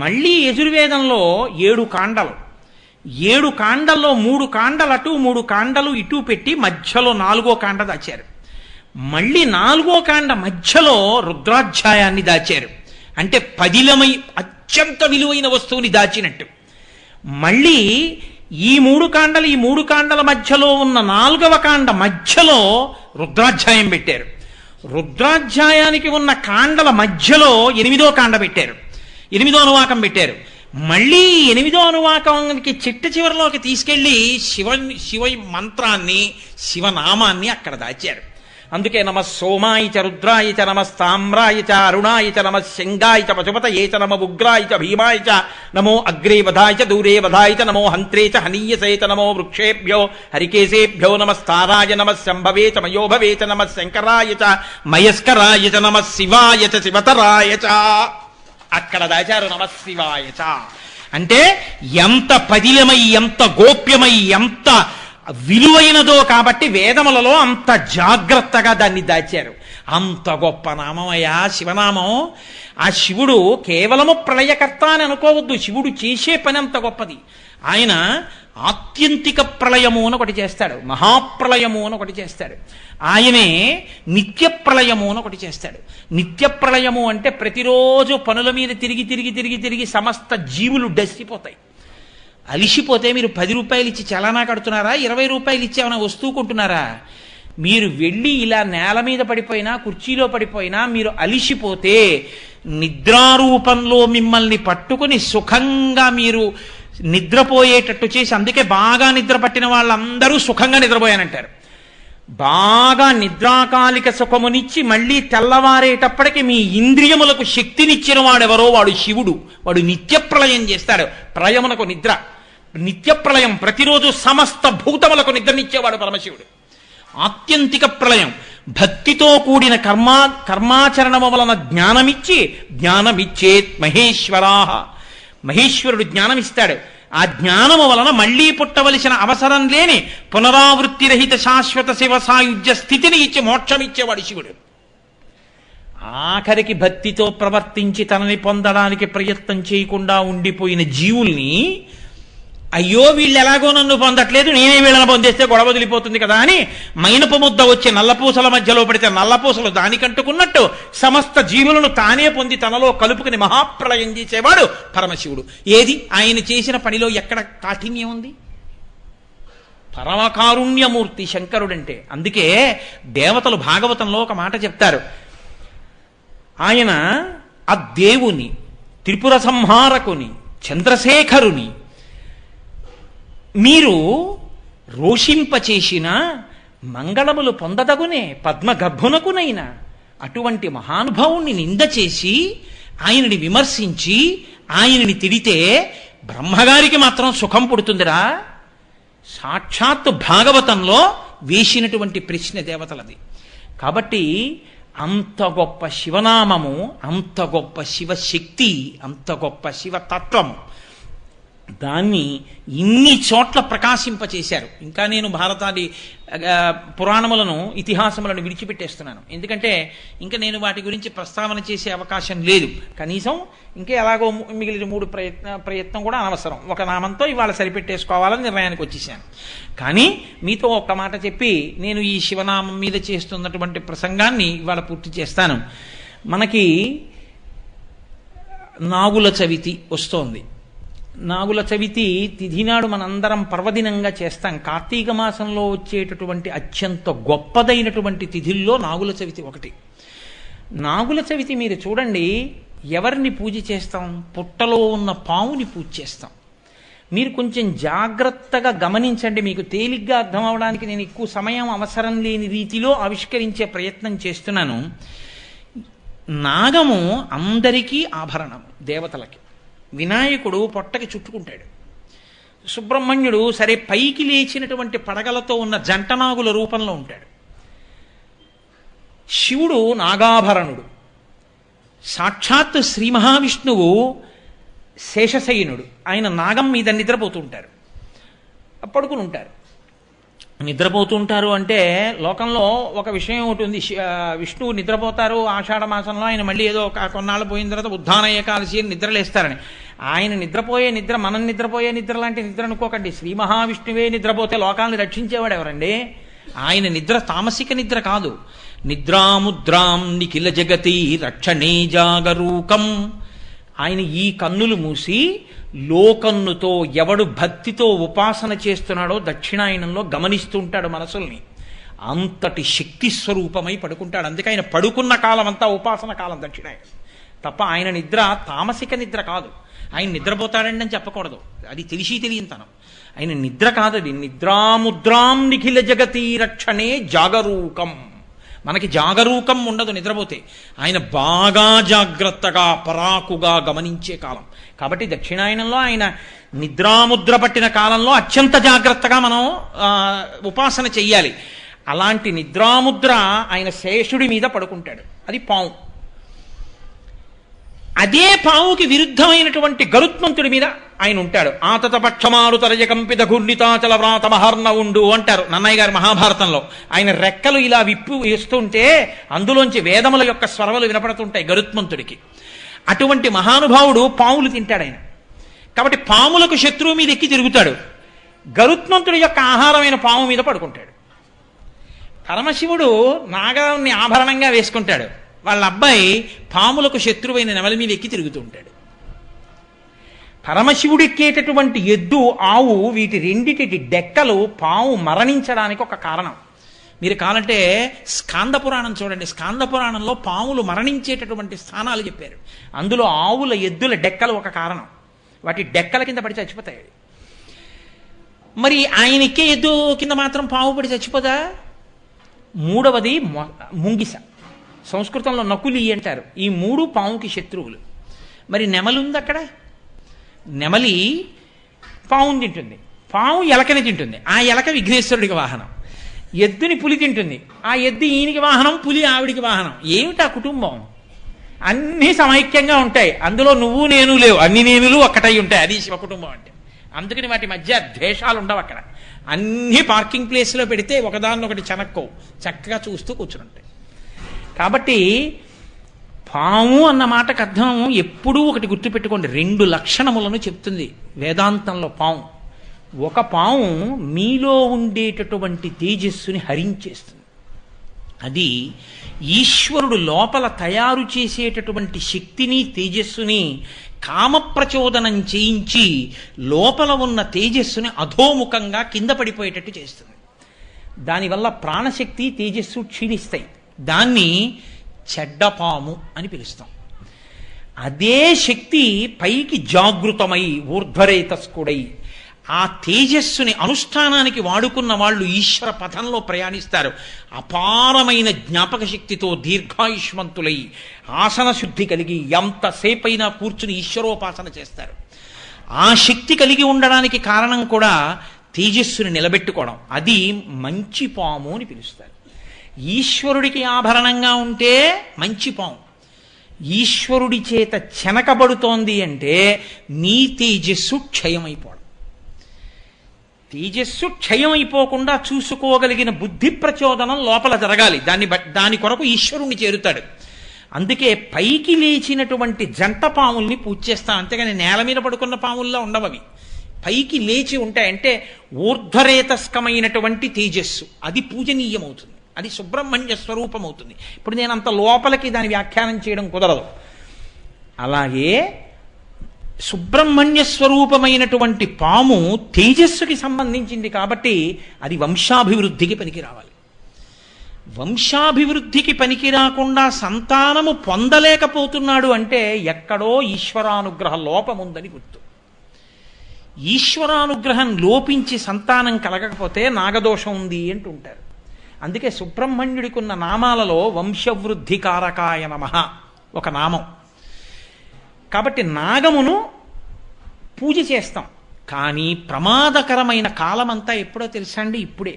మళ్ళీ యజుర్వేదంలో 7 కాండలు, 7 కాండల్లో 3 కాండలు అటు 3 కాండలు ఇటు పెట్టి మధ్యలో 4వ కాండ దాచారు. మళ్ళీ 4వ కాండ మధ్యలో రుద్రాధ్యాయాన్ని దాచారు. అంటే పదిలమై అత్యంత విలువైన వస్తువుని దాచినట్టు. మళ్ళీ ఈ 3 కాండల మధ్యలో ఉన్న 4వ కాండ మధ్యలో రుద్రాధ్యాయం పెట్టారు. రుద్రాధ్యాయానికి ఉన్న కాండల మధ్యలో 8వ కాండ పెట్టారు, 8వ అనువాకం పెట్టారు. మళ్ళీ 8వ అనువాకానికి చివరిలోకి తీసుకెళ్లి శివ మంత్రాన్ని, శివనామాన్ని అక్కడ దాచారు. అందుకే నమ సోమాయ చ రుద్రాయ చ నమ స్తామ్రాయ చ అరుణాయ చ నమ శంగాయ చ పశుపతయే చ నమ ఉగ్రాయ చ భీమాయ చ నమో అగ్రే వధాయ చ దూరే వధాయ చ నమో హంత్రే చ హనీయసే చ నమో వృక్షేభ్యో హరికేశేభ్యో నమస్తారాయ నమ శంభవే చ మయోభవే చ నమ శంకరాయ చ మయస్కరాయ చ నమ శివాయ చ శివతరాయ చ. అక్కడ దాచారు నమ శివాయ చ. అంటే ఎంత పదిలమై, ఎంత గోప్యమై, ఎంత విలువైనదో కాబట్టి వేదములలో అంత జాగ్రత్తగా దాన్ని దాచారు. అంత గొప్ప నామమయ్యా శివనామం. ఆ శివుడు కేవలము ప్రళయకర్త అని అనుకోవద్దు. శివుడు చేసే పని అంత గొప్పది. ఆయన ఆత్యంతిక ప్రళయము అని ఒకటి చేస్తాడు, మహాప్రళయము అని ఒకటి చేస్తాడు. ఆయనే నిత్య ప్రళయము అని ఒకటి చేస్తాడు. నిత్య ప్రళయము అంటే ప్రతిరోజు పనుల మీద తిరిగి తిరిగి తిరిగి తిరిగి సమస్త జీవులు డస్సిపోతాయి. అలిసిపోతే మీరు 10 రూపాయలు ఇచ్చి చలానా కడుతున్నారా, 20 రూపాయలు ఇచ్చి ఏమైనా వస్తువు కొంటున్నారా? మీరు వెళ్ళి ఇలా నేల మీద పడిపోయినా, కుర్చీలో పడిపోయినా, మీరు అలిసిపోతే నిద్రారూపంలో మిమ్మల్ని పట్టుకుని సుఖంగా మీరు నిద్రపోయేటట్టు చేసి, అందుకే బాగా నిద్ర పట్టిన వాళ్ళందరూ సుఖంగా నిద్రపోయానంటారు. బాగా నిద్రాకాలిక సుఖమునిచ్చి మళ్ళీ తెల్లవారేటప్పటికి మీ ఇంద్రియములకు శక్తినిచ్చిన వాడెవరో వాడు శివుడు. వాడు నిత్య ప్రళయం చేస్తాడు. ప్రళయమునకు నిద్ర, నిత్య ప్రళయం, ప్రతిరోజు సమస్త భూతములకు నిద్రనిచ్చేవాడు పరమశివుడు. ఆత్యంతిక ప్రళయం భక్తితో కూడిన కర్మాచరణము వలన జ్ఞానమిచ్చేత్ మహేశ్వరాహ. మహేశ్వరుడు జ్ఞానమిస్తాడు. ఆ జ్ఞానము వలన మళ్లీ పుట్టవలసిన అవసరం లేని పునరావృత్తి రహిత శాశ్వత శివ సాయుధ్య స్థితిని ఇచ్చి మోక్షమిచ్చేవాడు శివుడు. ఆఖరికి భక్తితో ప్రవర్తించి తనని పొందడానికి ప్రయత్నం చేయకుండా ఉండిపోయిన జీవుల్ని, అయ్యో వీళ్ళు ఎలాగో నన్ను పొందట్లేదు, నేనే వీళ్ళని పొందేస్తే గొడవ వదిలిపోతుంది కదా అని మైనపు ముద్ద వచ్చి నల్లపూసల మధ్యలో పడితే నల్లపూసలు దానికంటుకున్నట్టు సమస్త జీవులను తానే పొంది తనలో కలుపుకుని మహాప్రళయం చేసేవాడు పరమశివుడు. ఏది ఆయన చేసిన పనిలో ఎక్కడ కాఠిన్యం ఉంది? పరమకారుణ్యమూర్తి శంకరుడంటే. అందుకే దేవతలు భాగవతంలో ఒక మాట చెప్తారు. ఆయన ఆ దేవుని, త్రిపుర సంహారకుని, చంద్రశేఖరుని మీరు రోషింపచేసిన మంగళములు పొందదగునే పద్మగర్భునకునైనా అటువంటి మహానుభావుణ్ణి నింద చేసి ఆయనని విమర్శించి ఆయనని తిడితే బ్రహ్మగారికి మాత్రం సుఖం పుడుతుందిరా. సాక్షాత్తు భాగవతంలో వేసినటువంటి ప్రశ్న దేవతలది. కాబట్టి అంత గొప్ప శివనామము, అంత గొప్ప శివశక్తి, అంత గొప్ప శివతత్వము, దాన్ని ఇన్ని చోట్ల ప్రకాశింపచేశారు. ఇంకా నేను భారతాది పురాణములను, ఇతిహాసములను విడిచిపెట్టేస్తున్నాను. ఎందుకంటే ఇంకా నేను వాటి గురించి ప్రస్తావన చేసే అవకాశం లేదు. కనీసం ఇంకా ఎలాగో మిగిలిన 3 ప్రయత్నం కూడా అనవసరం. ఒక నామంతో ఇవాళ సరిపెట్టేసుకోవాలని నిర్ణయానికి వచ్చేసాను. కానీ మీతో ఒక్క మాట చెప్పి నేను ఈ శివనామం మీద చేస్తున్నటువంటి ప్రసంగాన్ని ఇవాళ పూర్తి చేస్తాను. మనకి నాగుల చవితి వస్తోంది. నాగుల చవితి తిథినాడు మనందరం పర్వదినంగా చేస్తాం. కార్తీక మాసంలో వచ్చేటటువంటి అత్యంత గొప్పదైనటువంటి తిథుల్లో నాగుల చవితి ఒకటి. నాగుల చవితి మీరు చూడండి, ఎవరిని పూజ చేస్తాం? పుట్టలో ఉన్న పావుని పూజ చేస్తాం. మీరు కొంచెం జాగ్రత్తగా గమనించండి. మీకు తేలిగ్గా అర్థం అవడానికి నేను ఎక్కువ సమయం అవసరం లేని రీతిలో ఆవిష్కరించే ప్రయత్నం చేస్తున్నాను. నాగము అందరికీ ఆభరణం, దేవతలకి. వినాయకుడు పొట్టకి చుట్టుకుంటాడు. సుబ్రహ్మణ్యుడు సరే పైకి లేచినటువంటి పడగలతో ఉన్న జంటనాగుల రూపంలో ఉంటాడు. శివుడు నాగాభరణుడు. సాక్షాత్ శ్రీ మహావిష్ణువు శేషశయనుడు. ఆయన నాగం మీద నిద్రపోతుంటారు, పడుకుని ఉంటారు. నిద్రపోతుంటారు అంటే లోకంలో ఒక విషయం ఒకటి ఉంది. విష్ణువు నిద్రపోతారు ఆషాఢ మాసంలో, ఆయన మళ్ళీ ఏదో కొన్నాళ్ళు పోయిన తర్వాత ఉద్దాన ఏకాదశి అని నిద్రలేస్తారని. ఆయన నిద్రపోయే నిద్ర మనం నిద్రపోయే నిద్ర లాంటి నిద్ర అనుకోకండి. శ్రీ మహావిష్ణువే నిద్రపోతే లోకాలను రక్షించేవాడు ఎవరండి? ఆయన నిద్ర తామసిక నిద్ర కాదు. నిద్రాముద్రాం నిఖిల జగతి రక్షణే జాగరూకం. ఆయన ఈ కన్నులు మూసి లోకన్నుతో ఎవడు భక్తితో ఉపాసన చేస్తున్నాడో దక్షిణాయనంలో గమనిస్తుంటాడు మనసుల్ని. అంతటి శక్తి స్వరూపమై పడుకుంటాడు. అందుకే ఆయన పడుకున్న కాలం అంతా ఉపాసన కాలం దక్షిణాయనం తప్ప ఆయన నిద్ర తామసిక నిద్ర కాదు. ఆయన నిద్రపోతాడండి అని చెప్పకూడదు, అది తెలిసి తెలియనితనం. ఆయన నిద్ర కాదది. నిద్రాముద్రాం నిఖిల జగతి రక్షణే జాగరూకం. మనకి జాగరూకం ఉండదు నిద్రపోతే. ఆయన బాగా జాగ్రత్తగా పరాకుగా గమనించే కాలం కాబట్టి దక్షిణాయనంలో ఆయన నిద్రాముద్ర పట్టిన కాలంలో అత్యంత జాగ్రత్తగా మనం ఉపాసన చెయ్యాలి. అలాంటి నిద్రాముద్ర ఆయన శేషుడి మీద పడుకుంటాడు. అది పాము. అదే పావుకి విరుద్ధమైనటువంటి గరుత్మంతుడి మీద ఆయన ఉంటాడు. ఆతత పక్షమారు తరజ కంపిత ఘూర్ణితాచల వ్రాత మహర్ణ ఉండు అంటారు నన్నయ్య గారి మహాభారతంలో. ఆయన రెక్కలు ఇలా విప్పు వేస్తుంటే అందులోంచి వేదముల యొక్క స్వరములు వినపడుతుంటాయి గరుత్మంతుడికి. అటువంటి మహానుభావుడు పాములు తింటాడు ఆయన. కాబట్టి పాములకు శత్రువు మీద ఎక్కి తిరుగుతాడు. గరుత్మంతుడి యొక్క ఆహారమైన పాము మీద పడుకుంటాడు. పరమశివుడు నాగాన్ని ఆభరణంగా వేసుకుంటాడు. వాళ్ళ అబ్బాయి పాములకు శత్రువైన నెమలి మీద ఎక్కి తిరుగుతూ ఉంటాడు. పరమశివుడు ఎక్కేటటువంటి ఎద్దు, ఆవు, వీటి రెండిటి డెక్కలు పాము మరణించడానికి ఒక కారణం. మీరు కావాలంటే స్కాంద పురాణం చూడండి. స్కాంద పురాణంలో పాములు మరణించేటటువంటి స్థానాలు చెప్పారు. అందులో ఆవుల ఎద్దుల డెక్కలు ఒక కారణం. వాటి డెక్కల కింద పడి చచ్చిపోతాయి. మరి ఆయన ఎక్కే ఎద్దు కింద మాత్రం పాము పడి చచ్చిపోదా? మూడవది ముంగిస. సంస్కృతంలో నకులి అంటారు. ఈ మూడు పాముకి శత్రువులు. మరి నెమలి ఉంది అక్కడ. నెమలి పావుని తింటుంది, పాము ఎలకని తింటుంది. ఆ ఎలక విఘ్నేశ్వరుడికి వాహనం. ఎద్దుని పులి తింటుంది, ఆ ఎద్దు ఈయనకి వాహనం, పులి ఆవిడికి వాహనం. ఏమిటా కుటుంబం? అన్నీ సమైక్యంగా ఉంటాయి. అందులో నువ్వు నేను లేవు, అన్ని నేనులు ఒక్కటై ఉంటాయి. అది శివ కుటుంబం అంటే. అందుకని వాటి మధ్య ద్వేషాలు ఉండవు అక్కడ. అన్ని పార్కింగ్ ప్లేస్లో పెడితే ఒకదాన్నొకటి చెనక్కవు, చక్కగా చూస్తూ కూర్చుంటాయి. కాబట్టి పాము అన్న మాటకు అర్థం ఎప్పుడూ ఒకటి గుర్తుపెట్టుకోండి. 2 లక్షణములను చెప్తుంది వేదాంతంలో పాము. ఒక పాము మీలో ఉండేటటువంటి తేజస్సుని హరించేస్తుంది. అది ఈశ్వరుడు లోపల తయారు చేసేటటువంటి శక్తిని, తేజస్సుని కామప్రచోదనం చేయించి లోపల ఉన్న తేజస్సుని అధోముఖంగా కింద పడిపోయేటట్టు చేస్తుంది. దానివల్ల ప్రాణశక్తి, తేజస్సు క్షీణిస్తాయి. దాన్ని చెడ్డపాము అని పిలుస్తాం. అదే శక్తి పైకి జాగృతమై ఊర్ధ్వరేతస్కుడై ఆ తేజస్సుని అనుష్ఠానానికి వాడుకున్న వాళ్ళు ఈశ్వర పథంలో ప్రయాణిస్తారు. అపారమైన జ్ఞాపక శక్తితో దీర్ఘాయుష్మంతులై ఆసన శుద్ధి కలిగి ఎంతసేపైనా కూర్చుని ఈశ్వరోపాసన చేస్తారు. ఆ శక్తి కలిగి ఉండడానికి కారణం కూడా తేజస్సుని నిలబెట్టుకోవడం. అది మంచి పాము అని పిలుస్తారు. ఈశ్వరుడికి ఆభరణంగా ఉంటే మంచి పాము. ఈశ్వరుడి చేత చెనకబడుతోంది అంటే నీ తేజస్సు క్షయమైపోవడం. తేజస్సు క్షయమైపోకుండా చూసుకోగలిగిన బుద్ధి ప్రచోదనం లోపల జరగాలి. దాని కొరకు ఈశ్వరుణ్ణి చేరుతాడు. అందుకే పైకి లేచినటువంటి జంట పాముల్ని పూజ చేస్తాం. అంతేగాని నేల మీద పడుకున్న పాముల్లో ఉండవవి. పైకి లేచి ఉంటాయంటే ఊర్ధ్వరేతస్కమైనటువంటి తేజస్సు, అది పూజనీయమవుతుంది. అది సుబ్రహ్మణ్య స్వరూపం అవుతుంది. ఇప్పుడు నేను అంత లోపలికి దాని వ్యాఖ్యానం చేయడం కుదరదు. అలాగే సుబ్రహ్మణ్య స్వరూపమైనటువంటి పాము తేజస్సుకి సంబంధించింది కాబట్టి అది వంశాభివృద్ధికి పనికి రావాలి. వంశాభివృద్ధికి పనికి రాకుండా సంతానము పొందలేకపోతున్నాడు అంటే ఎక్కడో ఈశ్వరానుగ్రహ లోపముందని గుర్తు. ఈశ్వరానుగ్రహం లోపించి సంతానం కలగకపోతే నాగదోషం ఉంది అంటుంటారు. అందుకే సుబ్రహ్మణ్యుడికి ఉన్న నామాలలో వంశవృద్ధి కారకాయ నమః ఒక నామం. కాబట్టి నాగమును పూజ చేస్తాం. కానీ ప్రమాదకరమైన కాలమంతా ఎప్పుడో తెలుసా అండి? ఇప్పుడే.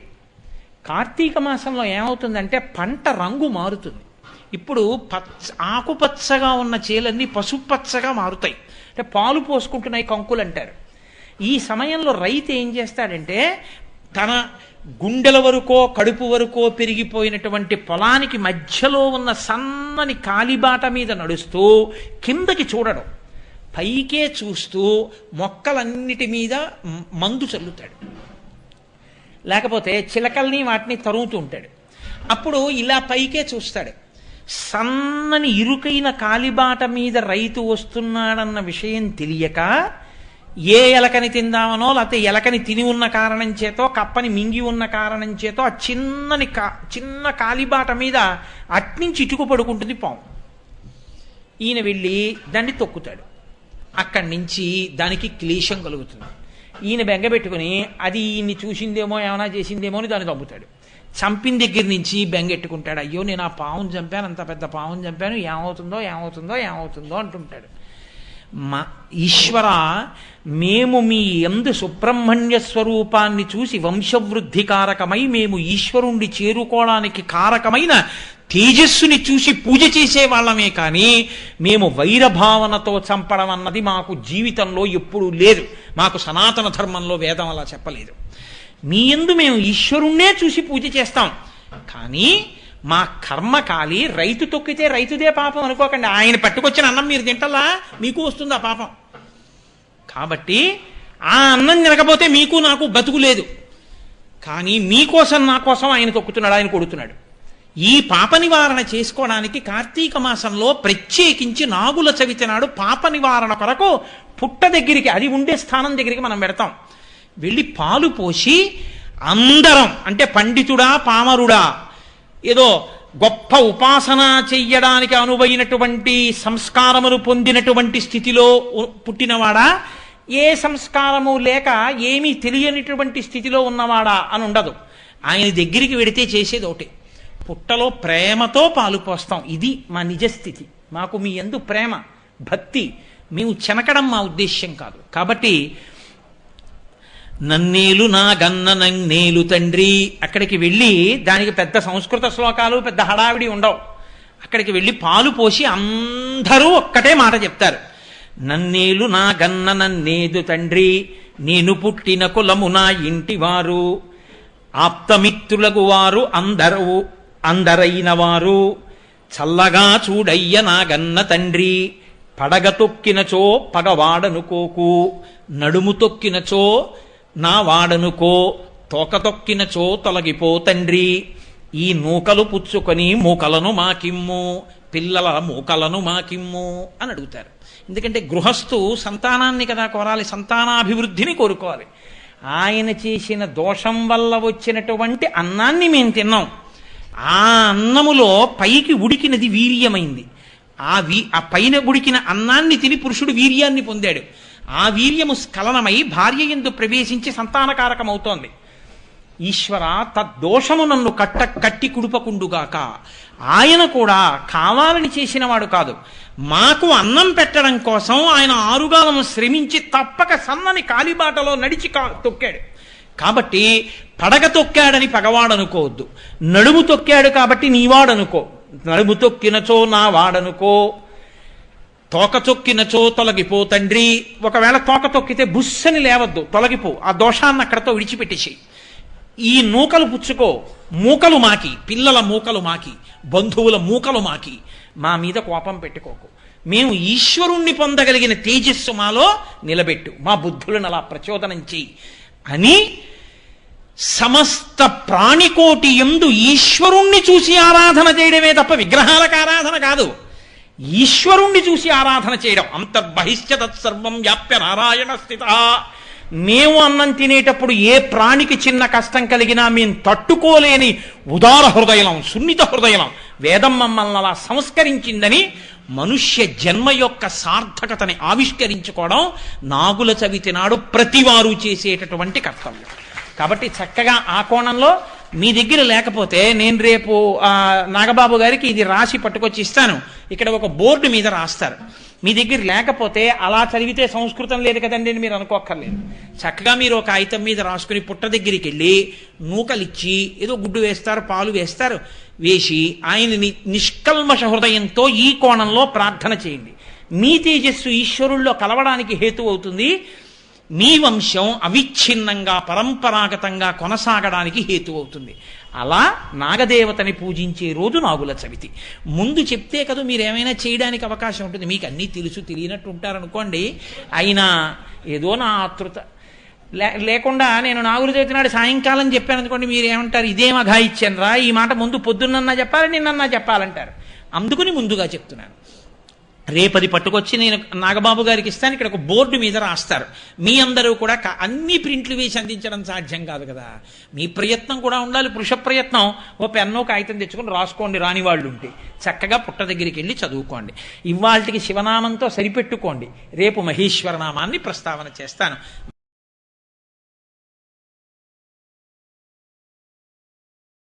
కార్తీక మాసంలో ఏమవుతుందంటే పంట రంగు మారుతుంది. ఇప్పుడు ఆకుపచ్చగా ఉన్న చేలన్నీ పసుపచ్చగా మారుతాయి. అంటే పాలు పోసుకుంటున్నాయి కంకులు అంటారు. ఈ సమయంలో రైతు ఏం చేస్తాడంటే తన గుండెల వరకో కడుపు వరకో పెరిగిపోయినటువంటి పొలానికి మధ్యలో ఉన్న సన్నని కాలిబాట మీద నడుస్తూ కిందకి చూడడం, పైకే చూస్తూ మొక్కలన్నిటి మీద మందు చల్లుతాడు. లేకపోతే చిలకల్ని వాటిని తరుగుతూ ఉంటాడు. అప్పుడు ఇలా పైకే చూస్తాడు. సన్నని ఇరుకైన కాలిబాట మీద రైతు వస్తున్నాడన్న విషయం తెలియక ఏ ఎలకని తిందామనో లేకపోతే ఎలకని తిని ఉన్న కారణం చేతో కప్పని మింగి ఉన్న కారణం చేతో ఆ చిన్న కాలిబాట మీద అట్నుంచి ఇటుకు పడుకుంటుంది పాము. ఈయన వెళ్ళి దాన్ని తొక్కుతాడు. అక్కడి నుంచి దానికి క్లేశం కలుగుతుంది. ఈయన బెంగపెట్టుకుని అది ఈయన్ని చూసిందేమో ఏమైనా చేసిందేమో అని దాన్ని చంపుతాడు. చంపిన దగ్గర నుంచి బెంగెట్టుకుంటాడు. అయ్యో నేను ఆ పావును చంపాను, అంత పెద్ద పావును చంపాను, ఏమవుతుందో అంటుంటాడు. ఈశ్వర, మేము మీ యందు సుబ్రహ్మణ్య స్వరూపాన్ని చూసి వంశవృద్ధి కారకమై మేము ఈశ్వరుణ్ణి చేరుకోవడానికి కారకమైన తేజస్సుని చూసి పూజ చేసే వాళ్ళమే కానీ మేము వైరభావనతో చంపడం అన్నది మాకు జీవితంలో ఎప్పుడూ లేదు. మాకు సనాతన ధర్మంలో వేదం అలా చెప్పలేదు. మీ యందు మేము ఈశ్వరుణ్ణే చూసి పూజ చేస్తాం. కానీ మా కర్మ కాలి రైతు తొక్కితే రైతుదే పాపం అనుకోకండి. ఆయన పట్టుకొచ్చిన అన్నం మీరు తింటలా, మీకు వస్తుంది ఆ పాపం. కాబట్టి ఆ అన్నం తినకపోతే మీకు నాకు బతుకు లేదు. కానీ మీకోసం నా కోసం ఆయన తొక్కుతున్నాడు, ఆయన కొడుతున్నాడు. ఈ పాప నివారణ చేసుకోవడానికి కార్తీక మాసంలో ప్రత్యేకించి నాగుల చవితి నాడు పాప నివారణ కొరకు పుట్ట దగ్గరికి, అది ఉండే స్థానం దగ్గరికి మనం పెడతాం. వెళ్ళి పాలు పోసి అందరం, అంటే పండితుడా పామరుడా, ఏదో గొప్ప ఉపాసన చెయ్యడానికి అనువైనటువంటి సంస్కారమును పొందినటువంటి స్థితిలో పుట్టినవాడా, ఏ సంస్కారము లేక ఏమీ తెలియనిటువంటి స్థితిలో ఉన్నవాడా అని ఉండదు. ఆయన దగ్గరికి వెడితే చేసేది ఒకటి, పుట్టలో ప్రేమతో పాలు పోస్తాం. ఇది మా నిజస్థితి. మాకు మీ యందు ప్రేమ భక్తి, మేము చెనకడం మా ఉద్దేశ్యం కాదు. కాబట్టి నన్నేలు నా గన్న నన్నేలు తండ్రి, అక్కడికి వెళ్ళి దానికి పెద్ద సంస్కృత శ్లోకాలు పెద్ద హడావిడి ఉండవు. అక్కడికి వెళ్ళి పాలు పోసి అందరూ ఒక్కటే మాట చెప్తారు, నన్నేలు నా గన్న నన్నేదు తండ్రి, నేను పుట్టిన కులము నా ఇంటివారు, ఆప్తమిత్రులకు వారు అందరైన వారు, చల్లగా చూడయ్య నా గన్న తండ్రి, పడగ తొక్కినచో పగవాడనుకోకు, నడుము తొక్కినచో నా వాడనుకో, తోక తొక్కినచో తొలగిపో తండ్రి, ఈ నూకలు పుచ్చుకొని మూకలను మాకిమ్ము, పిల్లల మూకలను మాకిమ్ము అని అడుగుతారు. ఎందుకంటే గృహస్థు సంతానాన్ని కదా కోరాలి, సంతానాభివృద్ధిని కోరుకోవాలి. ఆయన చేసిన దోషం వల్ల వచ్చినటువంటి అన్నాన్ని మేము తిన్నాం. ఆ అన్నములో పైకి ఉడికినది వీర్యమైంది. ఆ పైన ఉడికిన అన్నాన్ని తిని పురుషుడు వీర్యాన్ని పొందాడు. ఆ వీర్యము స్ఖలనమై భార్య యందు ప్రవేశించి సంతానకారకమవుతోంది. ఈశ్వర, తద్దోషము నన్ను కట్టి కుడుపకుండుగాక. ఆయన కూడా కావాలని చేసినవాడు కాదు. మాకు అన్నం పెట్టడం కోసం ఆయన ఆరుగాలను శ్రమించి తప్పక సన్నని కాలిబాటలో నడిచి తొక్కాడు. కాబట్టి పడగ తొక్కాడని పగవాడనుకోవద్దు, నడుము తొక్కాడు కాబట్టి నీవాడనుకో. నడుము తొక్కినచో నా వాడనుకో, తోక తొక్కినచో తొలగిపో తండ్రి. ఒకవేళ తోక తొక్కితే బుస్సని లేవద్దు, తొలగిపో. ఆ దోషాన్ని అక్కడతో విడిచిపెట్టేసి ఈ నూకలు పుచ్చుకో. మూకలు మాకి, పిల్లల మూకలు మాకి, బంధువుల మూకలు మాకి, మా మీద కోపం పెట్టుకోకు. మేము ఈశ్వరుణ్ణి పొందగలిగిన తేజస్సు మాలో నిలబెట్టు, మా బుద్ధులను అలా ప్రచోదనం చెయ్యి అని సమస్త ప్రాణికోటి యందు ఈశ్వరుణ్ణి చూసి ఆరాధన చేయడమే తప్ప విగ్రహాలకు ఆరాధన కాదు. ఈశ్వరుణ్ణి చూసి ఆరాధన చేయడం. అంతర్బహిశ్చ తత్సర్వం వ్యాప్య నారాయణ స్థిత. మేము అన్నం తినేటప్పుడు ఏ ప్రాణికి చిన్న కష్టం కలిగినా మేము తట్టుకోలేని ఉదార హృదయం, సున్నిత హృదయం వేదం మమ్మల్ని అలా సంస్కరించిందని మనుష్య జన్మ యొక్క సార్థకతని ఆవిష్కరించుకోవడం నాగుల చవితి నాడు ప్రతివారు చేసేటటువంటి కర్తవ్యం. కాబట్టి చక్కగా ఆ కోణంలో మీ దగ్గర లేకపోతే నేను రేపు నాగబాబు గారికి ఇది రాసి పట్టుకొచ్చి ఇస్తాను. ఇక్కడ ఒక బోర్డు మీద రాస్తారు. మీ దగ్గర లేకపోతే అలా చదివితే సంస్కృతం లేదు కదండి అని మీరు అనుకోక్కర్లేదు. చక్కగా మీరు ఒక కాగితం మీద రాసుకుని పుట్ట దగ్గరికి వెళ్ళి నూకలిచ్చి ఏదో గుడ్డు వేస్తారు, పాలు వేస్తారు, వేసి ఆయనని నిష్కల్మష హృదయంతో ఈ కోణంలో ప్రార్థన చేయండి. మీ తేజస్సు ఈశ్వరుల్లో కలవడానికి హేతు అవుతుంది. మీ వంశం అవిచ్ఛిన్నంగా పరంపరాగతంగా కొనసాగడానికి హేతు అవుతుంది. అలా నాగదేవతని పూజించే రోజు నాగుల చవితి. ముందు చెప్తే కదా మీరేమైనా చేయడానికి అవకాశం ఉంటుంది. మీకు అన్నీ తెలుసు, తెలియనట్టు ఉంటారనుకోండి. అయినా ఏదో నా ఆతృత. లేకుండా నేను నాగుల చవితి నాడు సాయంకాలం చెప్పాను అనుకోండి, మీరు ఏమంటారు, ఇదేం అఘాయిత్యం రా, ఈ మాట ముందు పొద్దున్నన్నా చెప్పాలి, నిన్నన్నా చెప్పాలంటారు. అందుకని ముందుగా చెప్తున్నాను. రేపది పట్టుకొచ్చి నేను నాగబాబు గారికి ఇస్తాను. ఇక్కడ ఒక బోర్డు మీద రాస్తారు. మీ అందరూ కూడా అన్ని ప్రింట్లు వేసి అందించడం సాధ్యం కాదు కదా, మీ ప్రయత్నం కూడా ఉండాలి. పురుష ప్రయత్నం. ఓ పెన్నో కాగితం తెచ్చుకొని రాసుకోండి, రాని వాళ్ళు ఉంటే చక్కగా పుట్ట దగ్గరికి వెళ్ళి చదువుకోండి. ఇవాళకి శివనామంతో సరిపెట్టుకోండి. రేపు మహేశ్వర నామాన్ని ప్రస్తావన చేస్తాను.